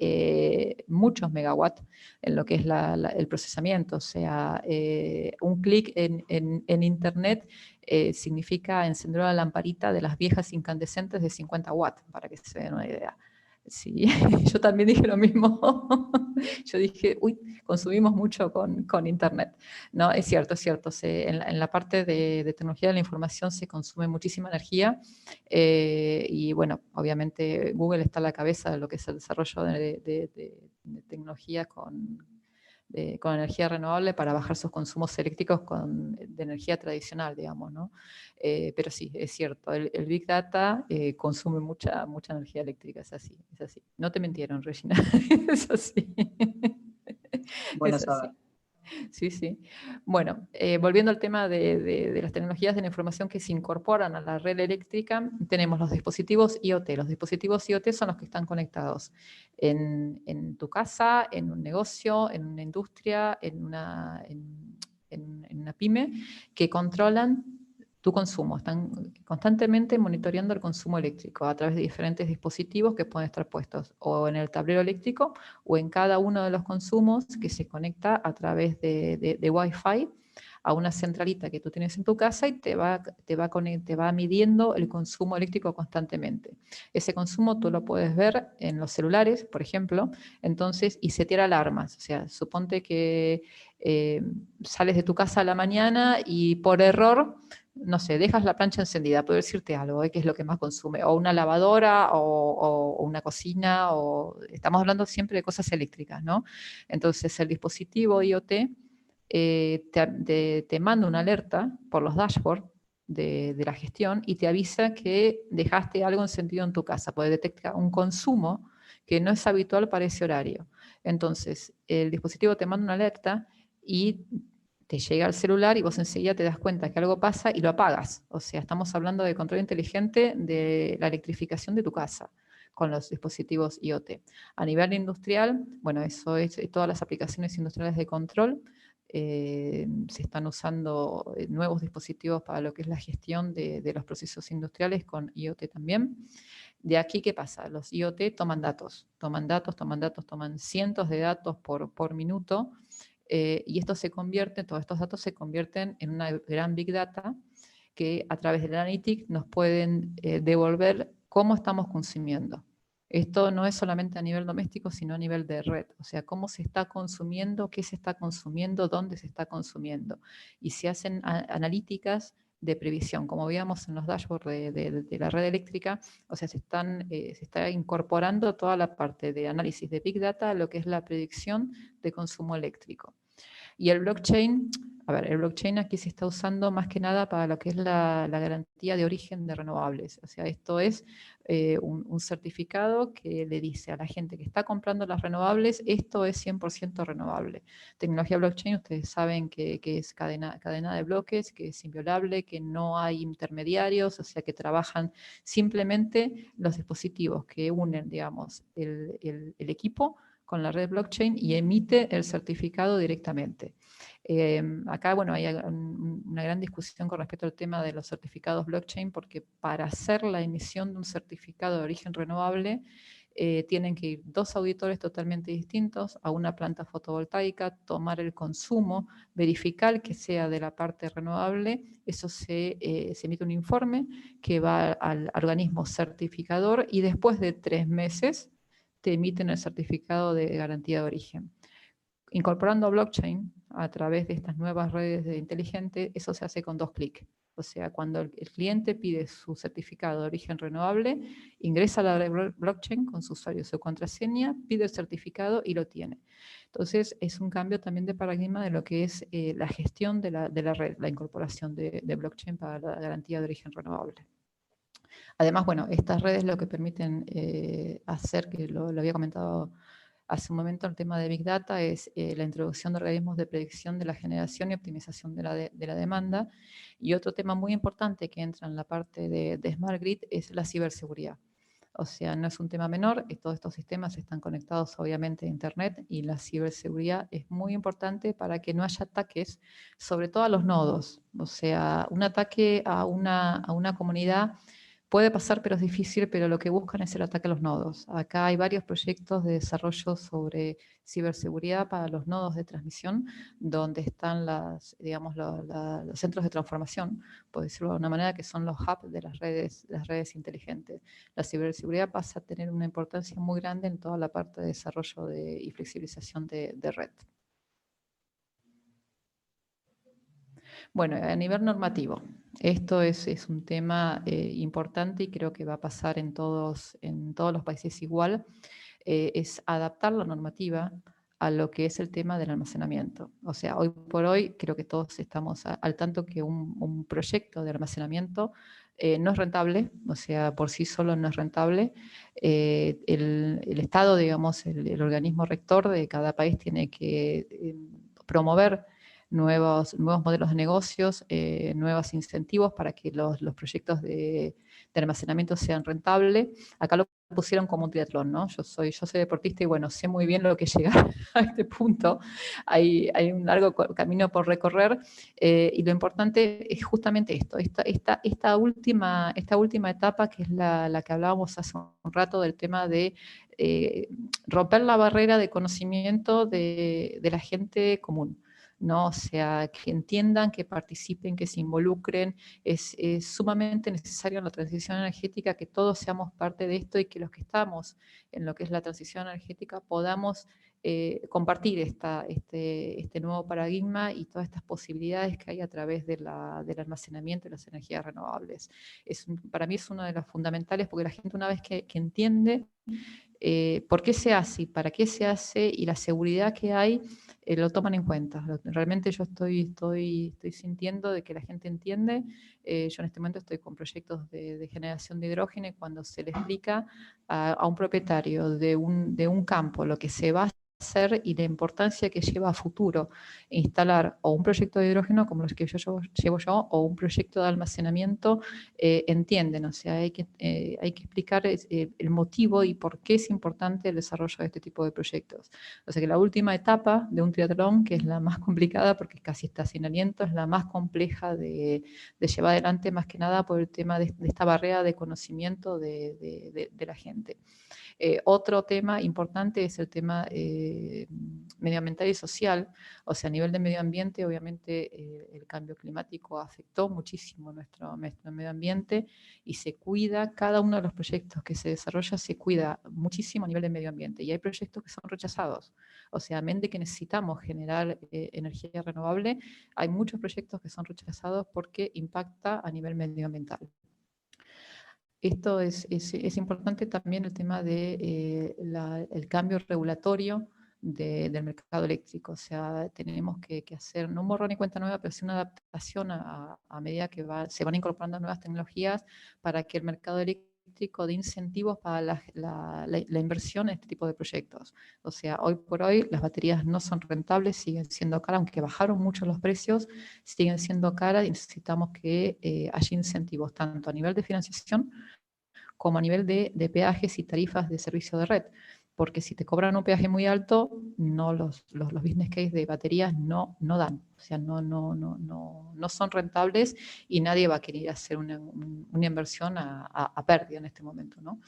muchos megawatts en lo que es el procesamiento. O sea, un clic en Internet significa encender una lamparita de las viejas incandescentes de 50 watts, para que se den una idea. Sí, yo también dije lo mismo. Yo dije, uy, consumimos mucho con Internet. No, es cierto, es cierto. En la parte de tecnología de la información se consume muchísima energía y bueno, obviamente Google está a la cabeza de lo que es el desarrollo de tecnología con energía renovable para bajar sus consumos eléctricos de energía tradicional, digamos, ¿no? Pero sí, es cierto, el Big Data consume mucha energía eléctrica, es así, es así. No te mintieron, Regina, es así. Bueno, es así. Sí, sí. Bueno, volviendo al tema de las tecnologías de la información que se incorporan a la red eléctrica, tenemos los dispositivos IoT. Los dispositivos IoT son los que están conectados en tu casa, en un negocio, en una industria, en una pyme, que controlan tu consumo. Están constantemente monitoreando el consumo eléctrico a través de diferentes dispositivos que pueden estar puestos o en el tablero eléctrico o en cada uno de los consumos que se conecta a través de Wi-Fi a una centralita que tú tienes en tu casa y te va midiendo el consumo eléctrico constantemente. Ese consumo tú lo puedes ver en los celulares, por ejemplo, entonces, y setear alarmas. O sea, suponte que sales de tu casa a la mañana y por error no sé, dejas la plancha encendida, puedo decirte algo, que es lo que más consume, o una lavadora, o una cocina, o estamos hablando siempre de cosas eléctricas, ¿no? Entonces el dispositivo IoT te manda una alerta por los dashboards de la gestión y te avisa que dejaste algo encendido en tu casa, puede detectar un consumo que no es habitual para ese horario. Entonces, el dispositivo te manda una alerta y te llega al celular y vos enseguida te das cuenta que algo pasa y lo apagas. O sea, estamos hablando de control inteligente de la electrificación de tu casa con los dispositivos IoT. A nivel industrial, bueno, eso es todas las aplicaciones industriales de control. Se están usando nuevos dispositivos para lo que es la gestión de los procesos industriales con IoT también. De aquí, ¿qué pasa? Los IoT toman datos, toman cientos de datos por minuto, y todos estos datos se convierten en una gran Big Data que a través del Analytics nos pueden devolver cómo estamos consumiendo. Esto no es solamente a nivel doméstico, sino a nivel de red. O sea, cómo se está consumiendo, qué se está consumiendo, dónde se está consumiendo. Y se hacen analíticas de previsión, como veíamos en los dashboards de la red eléctrica. O sea, se está incorporando toda la parte de análisis de Big Data a lo que es la predicción de consumo eléctrico. Y el blockchain, a ver, el blockchain aquí se está usando más que nada para lo que es la garantía de origen de renovables. O sea, esto es un certificado que le dice a la gente que está comprando las renovables, esto es 100% renovable. Tecnología blockchain, ustedes saben que es cadena de bloques, que es inviolable, que no hay intermediarios, o sea, que trabajan simplemente los dispositivos que unen, digamos, el equipo con la red blockchain y emite el certificado directamente. Acá, bueno, hay una gran discusión con respecto al tema de los certificados blockchain, porque para hacer la emisión de un certificado de origen renovable, tienen que ir dos auditores totalmente distintos a una planta fotovoltaica, tomar el consumo, verificar que sea de la parte renovable, eso se emite un informe que va al organismo certificador y después de 3 meses te emiten el certificado de garantía de origen. Incorporando blockchain a través de estas nuevas redes de inteligente, eso se hace con 2 clics. O sea, cuando el cliente pide su certificado de origen renovable, ingresa a la red blockchain con su usuario y su contraseña, pide el certificado y lo tiene. Entonces, es un cambio también de paradigma de lo que es la gestión de la red, la incorporación de blockchain para la garantía de origen renovable. Además, bueno, estas redes lo que permiten hacer, que lo había comentado hace un momento, el tema de Big Data, es la introducción de organismos de predicción de la generación y optimización de la demanda. Y otro tema muy importante que entra en la parte de Smart Grid es la ciberseguridad. O sea, no es un tema menor, todos estos sistemas están conectados obviamente a Internet y la ciberseguridad es muy importante para que no haya ataques, sobre todo a los nodos. O sea, un ataque a una comunidad puede pasar, pero es difícil, pero lo que buscan es el ataque a los nodos. Acá hay varios proyectos de desarrollo sobre ciberseguridad para los nodos de transmisión, donde están digamos, los centros de transformación, por decirlo de una manera, que son los hubs de las redes inteligentes. La ciberseguridad pasa a tener una importancia muy grande en toda la parte de desarrollo y flexibilización de red. Bueno, a nivel normativo, esto es un tema importante y creo que va a pasar en todos los países igual, es adaptar la normativa a lo que es el tema del almacenamiento. O sea, hoy por hoy creo que todos estamos al tanto que un proyecto de almacenamiento no es rentable, o sea, por sí solo no es rentable. El Estado, digamos, el organismo rector de cada país tiene que promover nuevos modelos de negocios, nuevos incentivos para que los proyectos de almacenamiento sean rentables. Acá lo pusieron como un triatlón, ¿no? Yo soy deportista y bueno, sé muy bien lo que es llegar a este punto. Hay un largo camino por recorrer y lo importante es justamente esto, esta última etapa que es la que hablábamos hace un rato del tema de romper la barrera de conocimiento de la gente común. ¿No? O sea, que entiendan, que participen, que se involucren. Es sumamente necesario en la transición energética que todos seamos parte de esto y que los que estamos en lo que es la transición energética podamos compartir este nuevo paradigma y todas estas posibilidades que hay a través del almacenamiento de las energías renovables. Para mí es una de las fundamentales, porque la gente, una vez que entiende por qué se hace y para qué se hace y la seguridad que hay, lo toman en cuenta. Realmente yo estoy sintiendo de que la gente entiende. Yo en este momento estoy con proyectos de generación de hidrógeno, y cuando se le explica a un propietario de un campo lo que se va a hacer y la importancia que lleva a futuro instalar o un proyecto de hidrógeno como los que yo llevo yo, o un proyecto de almacenamiento, entienden. O sea, hay que explicar el motivo y por qué es importante el desarrollo de este tipo de proyectos. O sea que la última etapa de un triatlón, que es la más complicada porque casi está sin aliento, es la más compleja de llevar adelante, más que nada por el tema de esta barrera de conocimiento de la gente. Otro tema importante es el tema medioambiental y social. O sea, a nivel de medio ambiente, obviamente el cambio climático afectó muchísimo nuestro medio ambiente, y se cuida, cada uno de los proyectos que se desarrolla se cuida muchísimo a nivel de medio ambiente, y hay proyectos que son rechazados. O sea, a mente que necesitamos generar energía renovable, hay muchos proyectos que son rechazados porque impacta a nivel medioambiental. Esto es importante también, el tema del cambio regulatorio del mercado eléctrico. O sea, tenemos que hacer, no un borrón y cuenta nueva, pero sí una adaptación a medida que se van incorporando nuevas tecnologías, para que el mercado eléctrico dé incentivos para la inversión en este tipo de proyectos. O sea, hoy por hoy las baterías no son rentables, siguen siendo caras, aunque bajaron mucho los precios, siguen siendo caras, y necesitamos que haya incentivos tanto a nivel de financiación como a nivel de peajes y tarifas de servicio de red. Porque si te cobran un peaje muy alto, los business case de baterías no dan. O sea, no son rentables, y nadie va a querer hacer una inversión a pérdida en este momento, ¿no?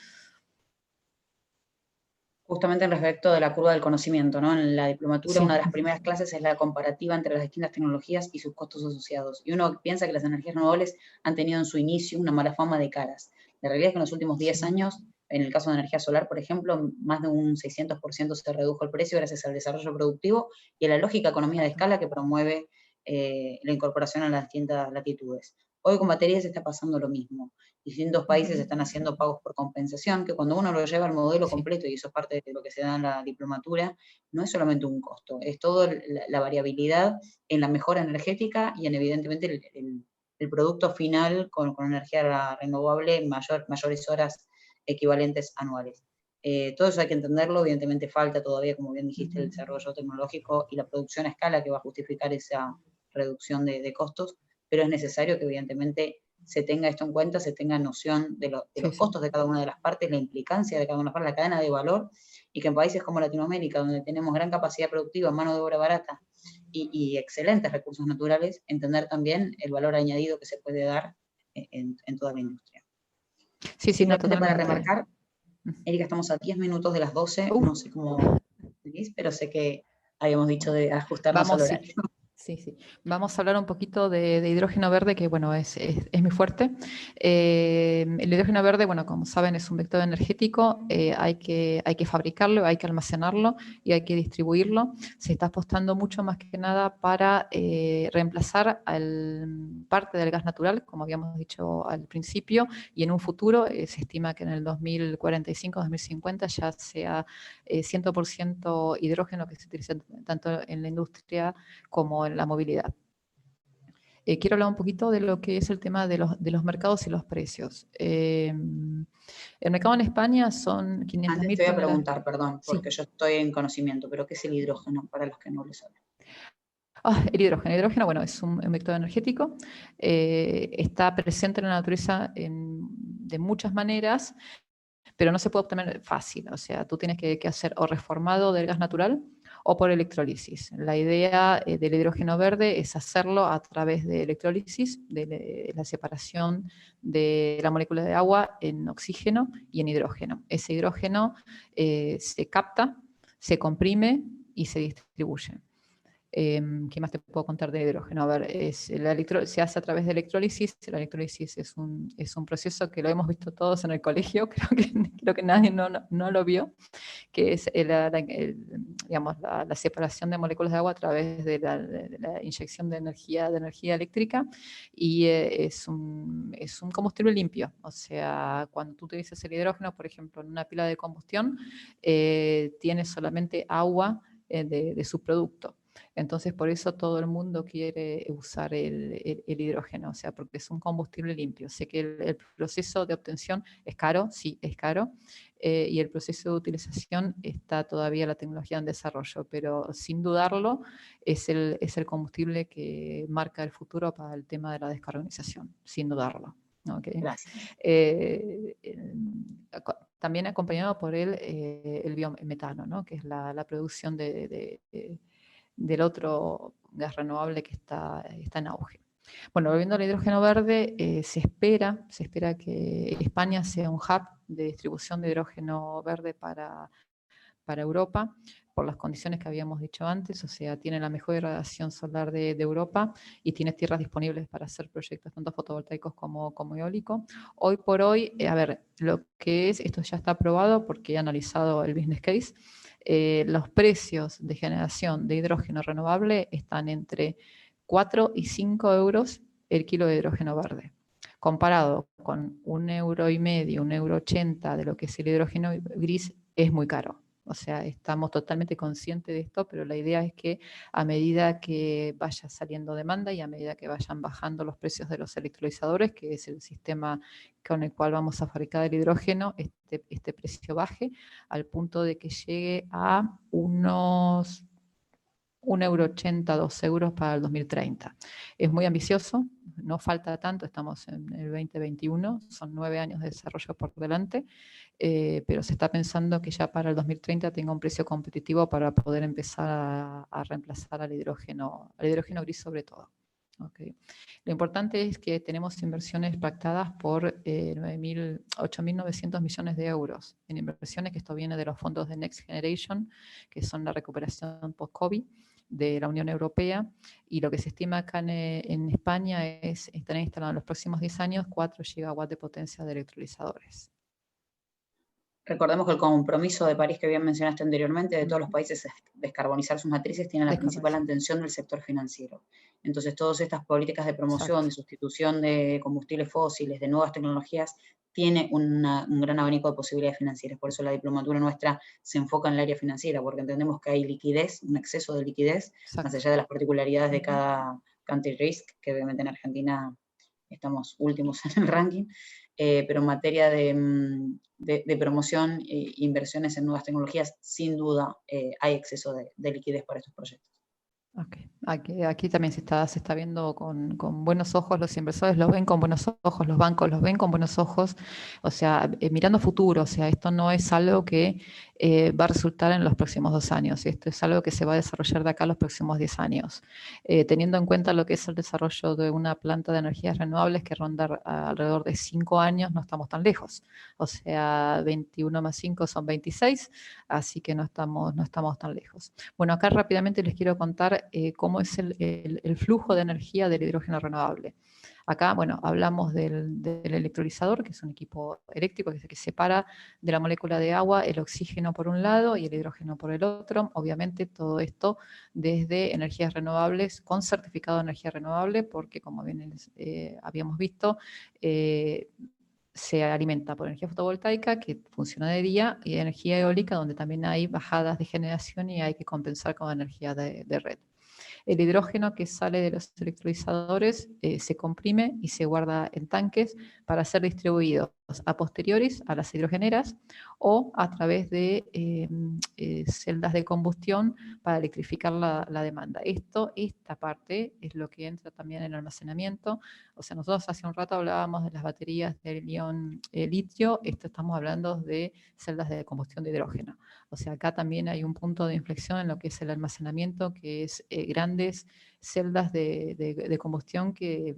Justamente en respecto de la curva del conocimiento, ¿no? En la diplomatura, Sí. una de las primeras clases es la comparativa entre las distintas tecnologías y sus costos asociados. Y uno piensa que las energías renovables han tenido en su inicio una mala fama de caras. La realidad es que en los últimos 10 años, en el caso de energía solar, por ejemplo, más de un 600% se redujo el precio gracias al desarrollo productivo y a la lógica economía de escala que promueve la incorporación a las distintas latitudes. Hoy con baterías está pasando lo mismo. Distintos países están haciendo pagos por compensación, que cuando uno lo lleva al modelo completo, y eso es parte de lo que se da en la diplomatura, no es solamente un costo, es toda la variabilidad en la mejora energética y en, evidentemente, el producto final con energía renovable, mayores horas equivalentes anuales. Todo eso hay que entenderlo, evidentemente falta todavía, como bien dijiste, el desarrollo tecnológico y la producción a escala que va a justificar esa reducción de costos, pero es necesario que evidentemente se tenga esto en cuenta, se tenga noción de los costos de cada una de las partes, la implicancia de cada una de las partes, la cadena de valor, y que en países como Latinoamérica, donde tenemos gran capacidad productiva, mano de obra barata y excelentes recursos naturales, entender también el valor añadido que se puede dar en toda la industria. Sí, no, Simplemente para totalmente. remarcar, Erika, estamos a 10 minutos de las 12, no sé cómo seguís, pero sé que habíamos dicho de ajustarnos al horario. Sí. Vamos a hablar un poquito de hidrógeno verde, que bueno, es muy fuerte. El hidrógeno verde, bueno, como saben, es un vector energético. Hay que fabricarlo, hay que almacenarlo y hay que distribuirlo. Se está apostando mucho, más que nada, para reemplazar parte del gas natural, como habíamos dicho al principio, y en un futuro se estima que en el 2045, 2050 ya sea 100% hidrógeno, que se utiliza tanto en la industria como en la movilidad. Quiero hablar un poquito de lo que es el tema de los mercados y los precios. El mercado en España son 500.000 Antes te voy a toneladas. preguntar, perdón, porque yo estoy en conocimiento, pero ¿qué es el hidrógeno para los que no lo saben? El hidrógeno, bueno, es un vector energético. Está presente en la naturaleza de muchas maneras, pero no se puede obtener fácil. O sea, tú tienes que hacer o reformado del gas natural o por electrólisis. La idea del hidrógeno verde es hacerlo a través de electrólisis, de la separación de la molécula de agua en oxígeno y en hidrógeno. Ese hidrógeno se capta, se comprime y se distribuye. ¿Qué más te puedo contar de hidrógeno? A ver, se hace a través de electrólisis. La electrólisis es un proceso que lo hemos visto todos en el colegio, creo que nadie no lo vio, que es digamos, la separación de moléculas de agua a través de la inyección de energía eléctrica, y es un combustible limpio. O sea, cuando tú utilizas el hidrógeno, por ejemplo, en una pila de combustión, tiene solamente agua de subproducto. Entonces, por eso todo el mundo quiere usar el hidrógeno, o sea, porque es un combustible limpio. Sé que el proceso de obtención es caro, sí, es caro, y el proceso de utilización está todavía la tecnología en desarrollo, pero sin dudarlo es el combustible que marca el futuro para el tema de la descarbonización, sin dudarlo. Okay. Gracias. También acompañado por el biometano, ¿no? Que es la producción del otro gas renovable que está en auge. Bueno, volviendo al hidrógeno verde, se espera que España sea un hub de distribución de hidrógeno verde para Europa, por las condiciones que habíamos dicho antes. O sea, tiene la mejor irradiación solar de Europa y tiene tierras disponibles para hacer proyectos tanto fotovoltaicos como eólicos. Hoy por hoy, a ver, lo que es, esto ya está aprobado porque he analizado el business case. Los precios de generación de hidrógeno renovable están entre 4 y 5 euros el kilo de hidrógeno verde, comparado con 1,5 €, 1,80 € de lo que es el hidrógeno gris, es muy caro. O sea, estamos totalmente conscientes de esto, pero la idea es que a medida que vaya saliendo demanda y a medida que vayan bajando los precios de los electrolizadores, que es el sistema con el cual vamos a fabricar el hidrógeno, este precio baje al punto de que llegue a unos 1,80 €, 2 € para el 2030. Es muy ambicioso, no falta tanto, estamos en el 2021, son 9 años de desarrollo por delante, pero se está pensando que ya para el 2030 tenga un precio competitivo para poder empezar a reemplazar al hidrógeno gris sobre todo. Okay. Lo importante es que tenemos inversiones pactadas por 8.900 millones de euros en inversiones, que esto viene de los fondos de Next Generation, que son la recuperación post-COVID de la Unión Europea, y lo que se estima acá en España es tener instalado en los próximos 10 años 4 gigawatts de potencia de electrolizadores. Recordemos que el compromiso de París que bien mencionaste anteriormente, de todos los países descarbonizar sus matrices, tiene la principal atención del sector financiero. Entonces, todas estas políticas de promoción, de sustitución de combustibles fósiles, de nuevas tecnologías, tiene un gran abanico de posibilidades financieras. Por eso la diplomatura nuestra se enfoca en el área financiera, porque entendemos que hay liquidez, un exceso de liquidez, más allá de las particularidades de cada country risk, que obviamente en Argentina estamos últimos en el ranking, pero en materia de promoción e inversiones en nuevas tecnologías, sin duda hay exceso de liquidez para estos proyectos. Okay. Aquí también se está viendo con buenos ojos, los inversores los ven con buenos ojos, los bancos los ven con buenos ojos, o sea, mirando futuro. O sea, esto no es algo que va a resultar en los próximos 2 años, esto es algo que se va a desarrollar de acá a los próximos 10 años, teniendo en cuenta lo que es el desarrollo de una planta de energías renovables que ronda alrededor de 5 años, no estamos tan lejos. O sea, 21 más 5 son 26, así que no estamos tan lejos. Bueno, acá rápidamente les quiero contar cómo es el flujo de energía del hidrógeno renovable. Acá, bueno, hablamos del electrolizador, que es un equipo eléctrico que separa de la molécula de agua el oxígeno por un lado y el hidrógeno por el otro. Obviamente todo esto desde energías renovables, con certificado de energía renovable, porque como bien habíamos visto, se alimenta por energía fotovoltaica, que funciona de día, y energía eólica, donde también hay bajadas de generación y hay que compensar con energía de red. El hidrógeno que sale de los electrolizadores se comprime y se guarda en tanques para ser distribuidos a posteriores a las hidrogeneras o a través de celdas de combustión para electrificar la demanda. Esta parte es lo que entra también en el almacenamiento. O sea, nosotros hace un rato hablábamos de las baterías del ion litio, esto estamos hablando de celdas de combustión de hidrógeno. O sea, acá también hay un punto de inflexión en lo que es el almacenamiento, que es grandes celdas de combustión que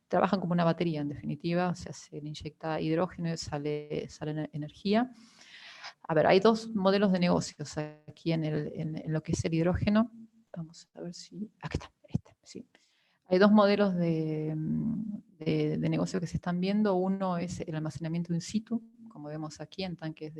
trabajan como una batería, en definitiva. O sea, se le inyecta hidrógeno y sale energía. A ver, hay 2 modelos de negocios aquí en lo que es el hidrógeno. Vamos a ver si... Aquí está, sí. Hay dos modelos de negocio que se están viendo. Uno es el almacenamiento in situ, como vemos aquí en tanques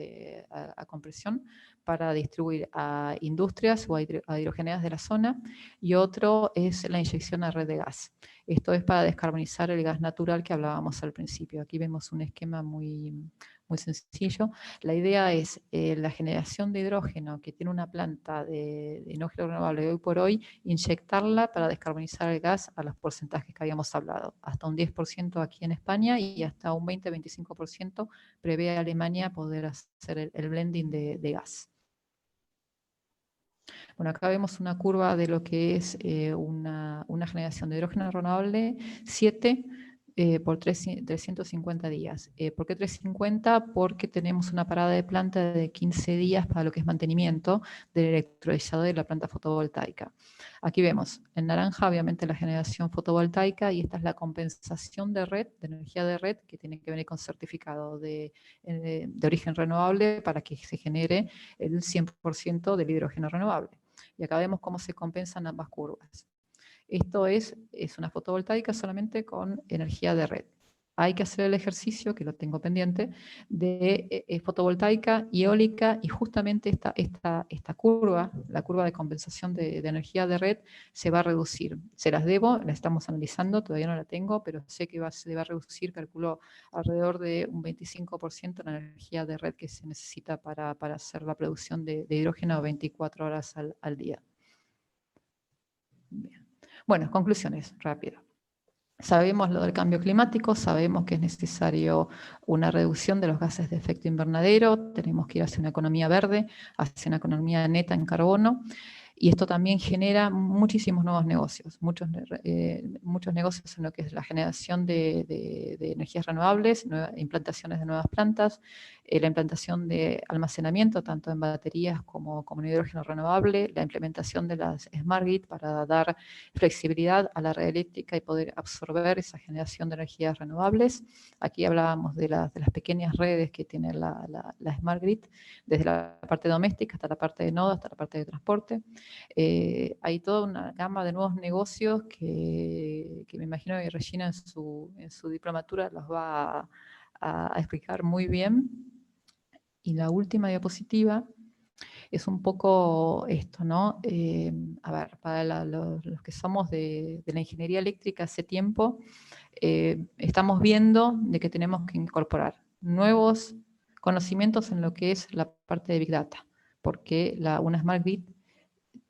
a compresión, para distribuir a industrias o a hidrogeneras de la zona, y otro es la inyección a red de gas. Esto es para descarbonizar el gas natural que hablábamos al principio. Aquí vemos un esquema muy sencillo. La idea es la generación de hidrógeno que tiene una planta de hidrógeno renovable de hoy por hoy, inyectarla para descarbonizar el gas a los porcentajes que habíamos hablado, hasta un 10% aquí en España y hasta un 20-25% prevé Alemania poder hacer el blending de gas. Bueno, acá vemos una curva de lo que es una generación de hidrógeno renovable, 7 por 350 días. ¿Por qué 350? Porque tenemos una parada de planta de 15 días para lo que es mantenimiento del electrolizador de la planta fotovoltaica. Aquí vemos en naranja obviamente la generación fotovoltaica, y esta es la compensación de red, de energía de red, que tiene que venir con certificado de origen renovable para que se genere el 100% del hidrógeno renovable. Y acá vemos cómo se compensan ambas curvas. Esto es una fotovoltaica solamente con energía de red. Hay que hacer el ejercicio, que lo tengo pendiente, de fotovoltaica y eólica, y justamente esta curva, la curva de compensación de energía de red, se va a reducir. Se las debo, la estamos analizando, todavía no la tengo, pero sé que se va a reducir, calculo, alrededor de un 25% la energía de red que se necesita para hacer la producción de hidrógeno 24 horas al día. Bien. Bueno, conclusiones, rápido. Sabemos lo del cambio climático, sabemos que es necesario una reducción de los gases de efecto invernadero, tenemos que ir hacia una economía verde, hacia una economía neta en carbono, y esto también genera muchísimos nuevos negocios, muchos negocios en lo que es la generación de energías renovables, implantaciones de nuevas plantas, la implantación de almacenamiento, tanto en baterías como en hidrógeno renovable, la implementación de las Smart Grid para dar flexibilidad a la red eléctrica y poder absorber esa generación de energías renovables. Aquí hablábamos de las pequeñas redes que tiene la Smart Grid, desde la parte doméstica hasta la parte de nodo, hasta la parte de transporte. Hay toda una gama de nuevos negocios que me imagino que Regina en su diplomatura los va a explicar muy bien. Y la última diapositiva es un poco esto, ¿no? A ver, para los que somos de la ingeniería eléctrica hace tiempo, estamos viendo de que tenemos que incorporar nuevos conocimientos en lo que es la parte de Big Data, porque una Smart Grid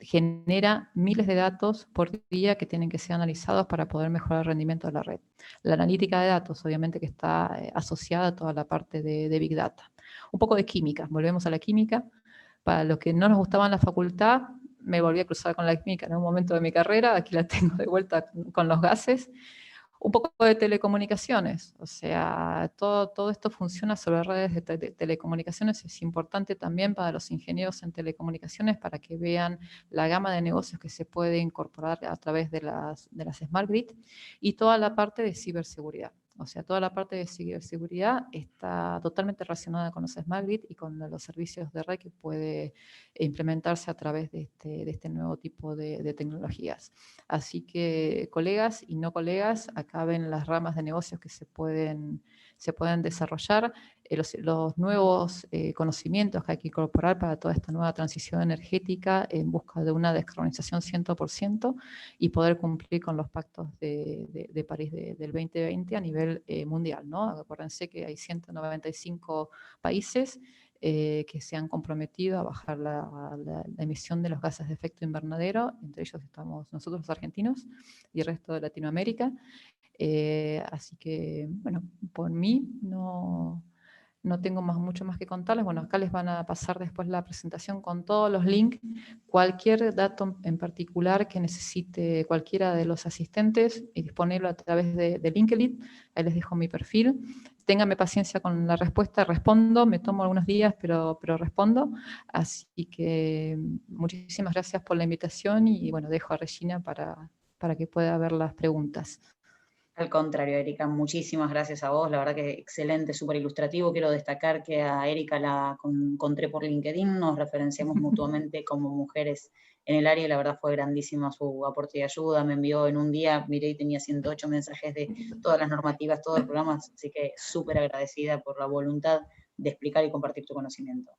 genera miles de datos por día que tienen que ser analizados para poder mejorar el rendimiento de la red. La analítica de datos, obviamente, que está asociada a toda la parte de Big Data. Un poco de química, volvemos a la química. Para los que no nos gustaba en la facultad, me volví a cruzar con la química en un momento de mi carrera, aquí la tengo de vuelta con los gases. Un poco de telecomunicaciones, o sea, todo esto funciona sobre redes de telecomunicaciones. Es importante también para los ingenieros en telecomunicaciones para que vean la gama de negocios que se puede incorporar a través de las Smart Grid, y toda la parte de ciberseguridad. O sea, toda la parte de ciberseguridad está totalmente relacionada con los Smart Grid y con los servicios de red que puede implementarse a través de este nuevo tipo de tecnologías. Así que, colegas y no colegas, acá ven las ramas de negocios que se pueden desarrollar, los nuevos conocimientos que hay que incorporar para toda esta nueva transición energética en busca de una descarbonización 100% y poder cumplir con los pactos de París del 2020 a nivel mundial, ¿no? Acuérdense que hay 195 países que se han comprometido a bajar la emisión de los gases de efecto invernadero, entre ellos estamos nosotros los argentinos y el resto de Latinoamérica. Así que, bueno, por mí no tengo mucho más que contarles. Bueno, acá les van a pasar después la presentación con todos los links. Cualquier dato en particular que necesite cualquiera de los asistentes, y disponerlo a través de LinkedIn. Ahí les dejo mi perfil. Ténganme paciencia con la respuesta, respondo, me tomo algunos días, pero respondo. Así que muchísimas gracias por la invitación y bueno, dejo a Regina para que pueda ver las preguntas. Al contrario, Erika, muchísimas gracias a vos, la verdad que excelente, súper ilustrativo. Quiero destacar que a Erika la encontré por LinkedIn, nos referenciamos mutuamente como mujeres en el área y la verdad fue grandísimo su aporte y ayuda. Me envió en un día, miré y tenía 108 mensajes de todas las normativas, todo el programa, así que súper agradecida por la voluntad de explicar y compartir tu conocimiento.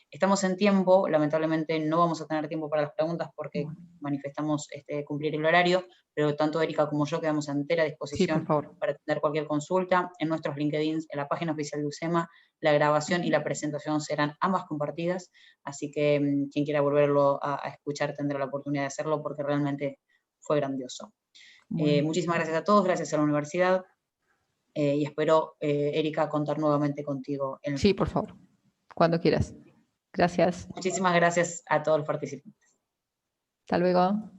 Estamos en tiempo, lamentablemente no vamos a tener tiempo para las preguntas porque manifestamos cumplir el horario, pero tanto Erika como yo quedamos a entera disposición sí, por favor, para atender cualquier consulta. En nuestros LinkedIn, en la página oficial de UCEMA, la grabación y la presentación serán ambas compartidas, así que quien quiera volverlo a escuchar tendrá la oportunidad de hacerlo porque realmente fue grandioso. Muchísimas gracias a todos, gracias a la universidad, y espero, Erika, contar nuevamente contigo. Sí, por favor, cuando quieras. Gracias. Muchísimas gracias a todos los participantes. Hasta luego.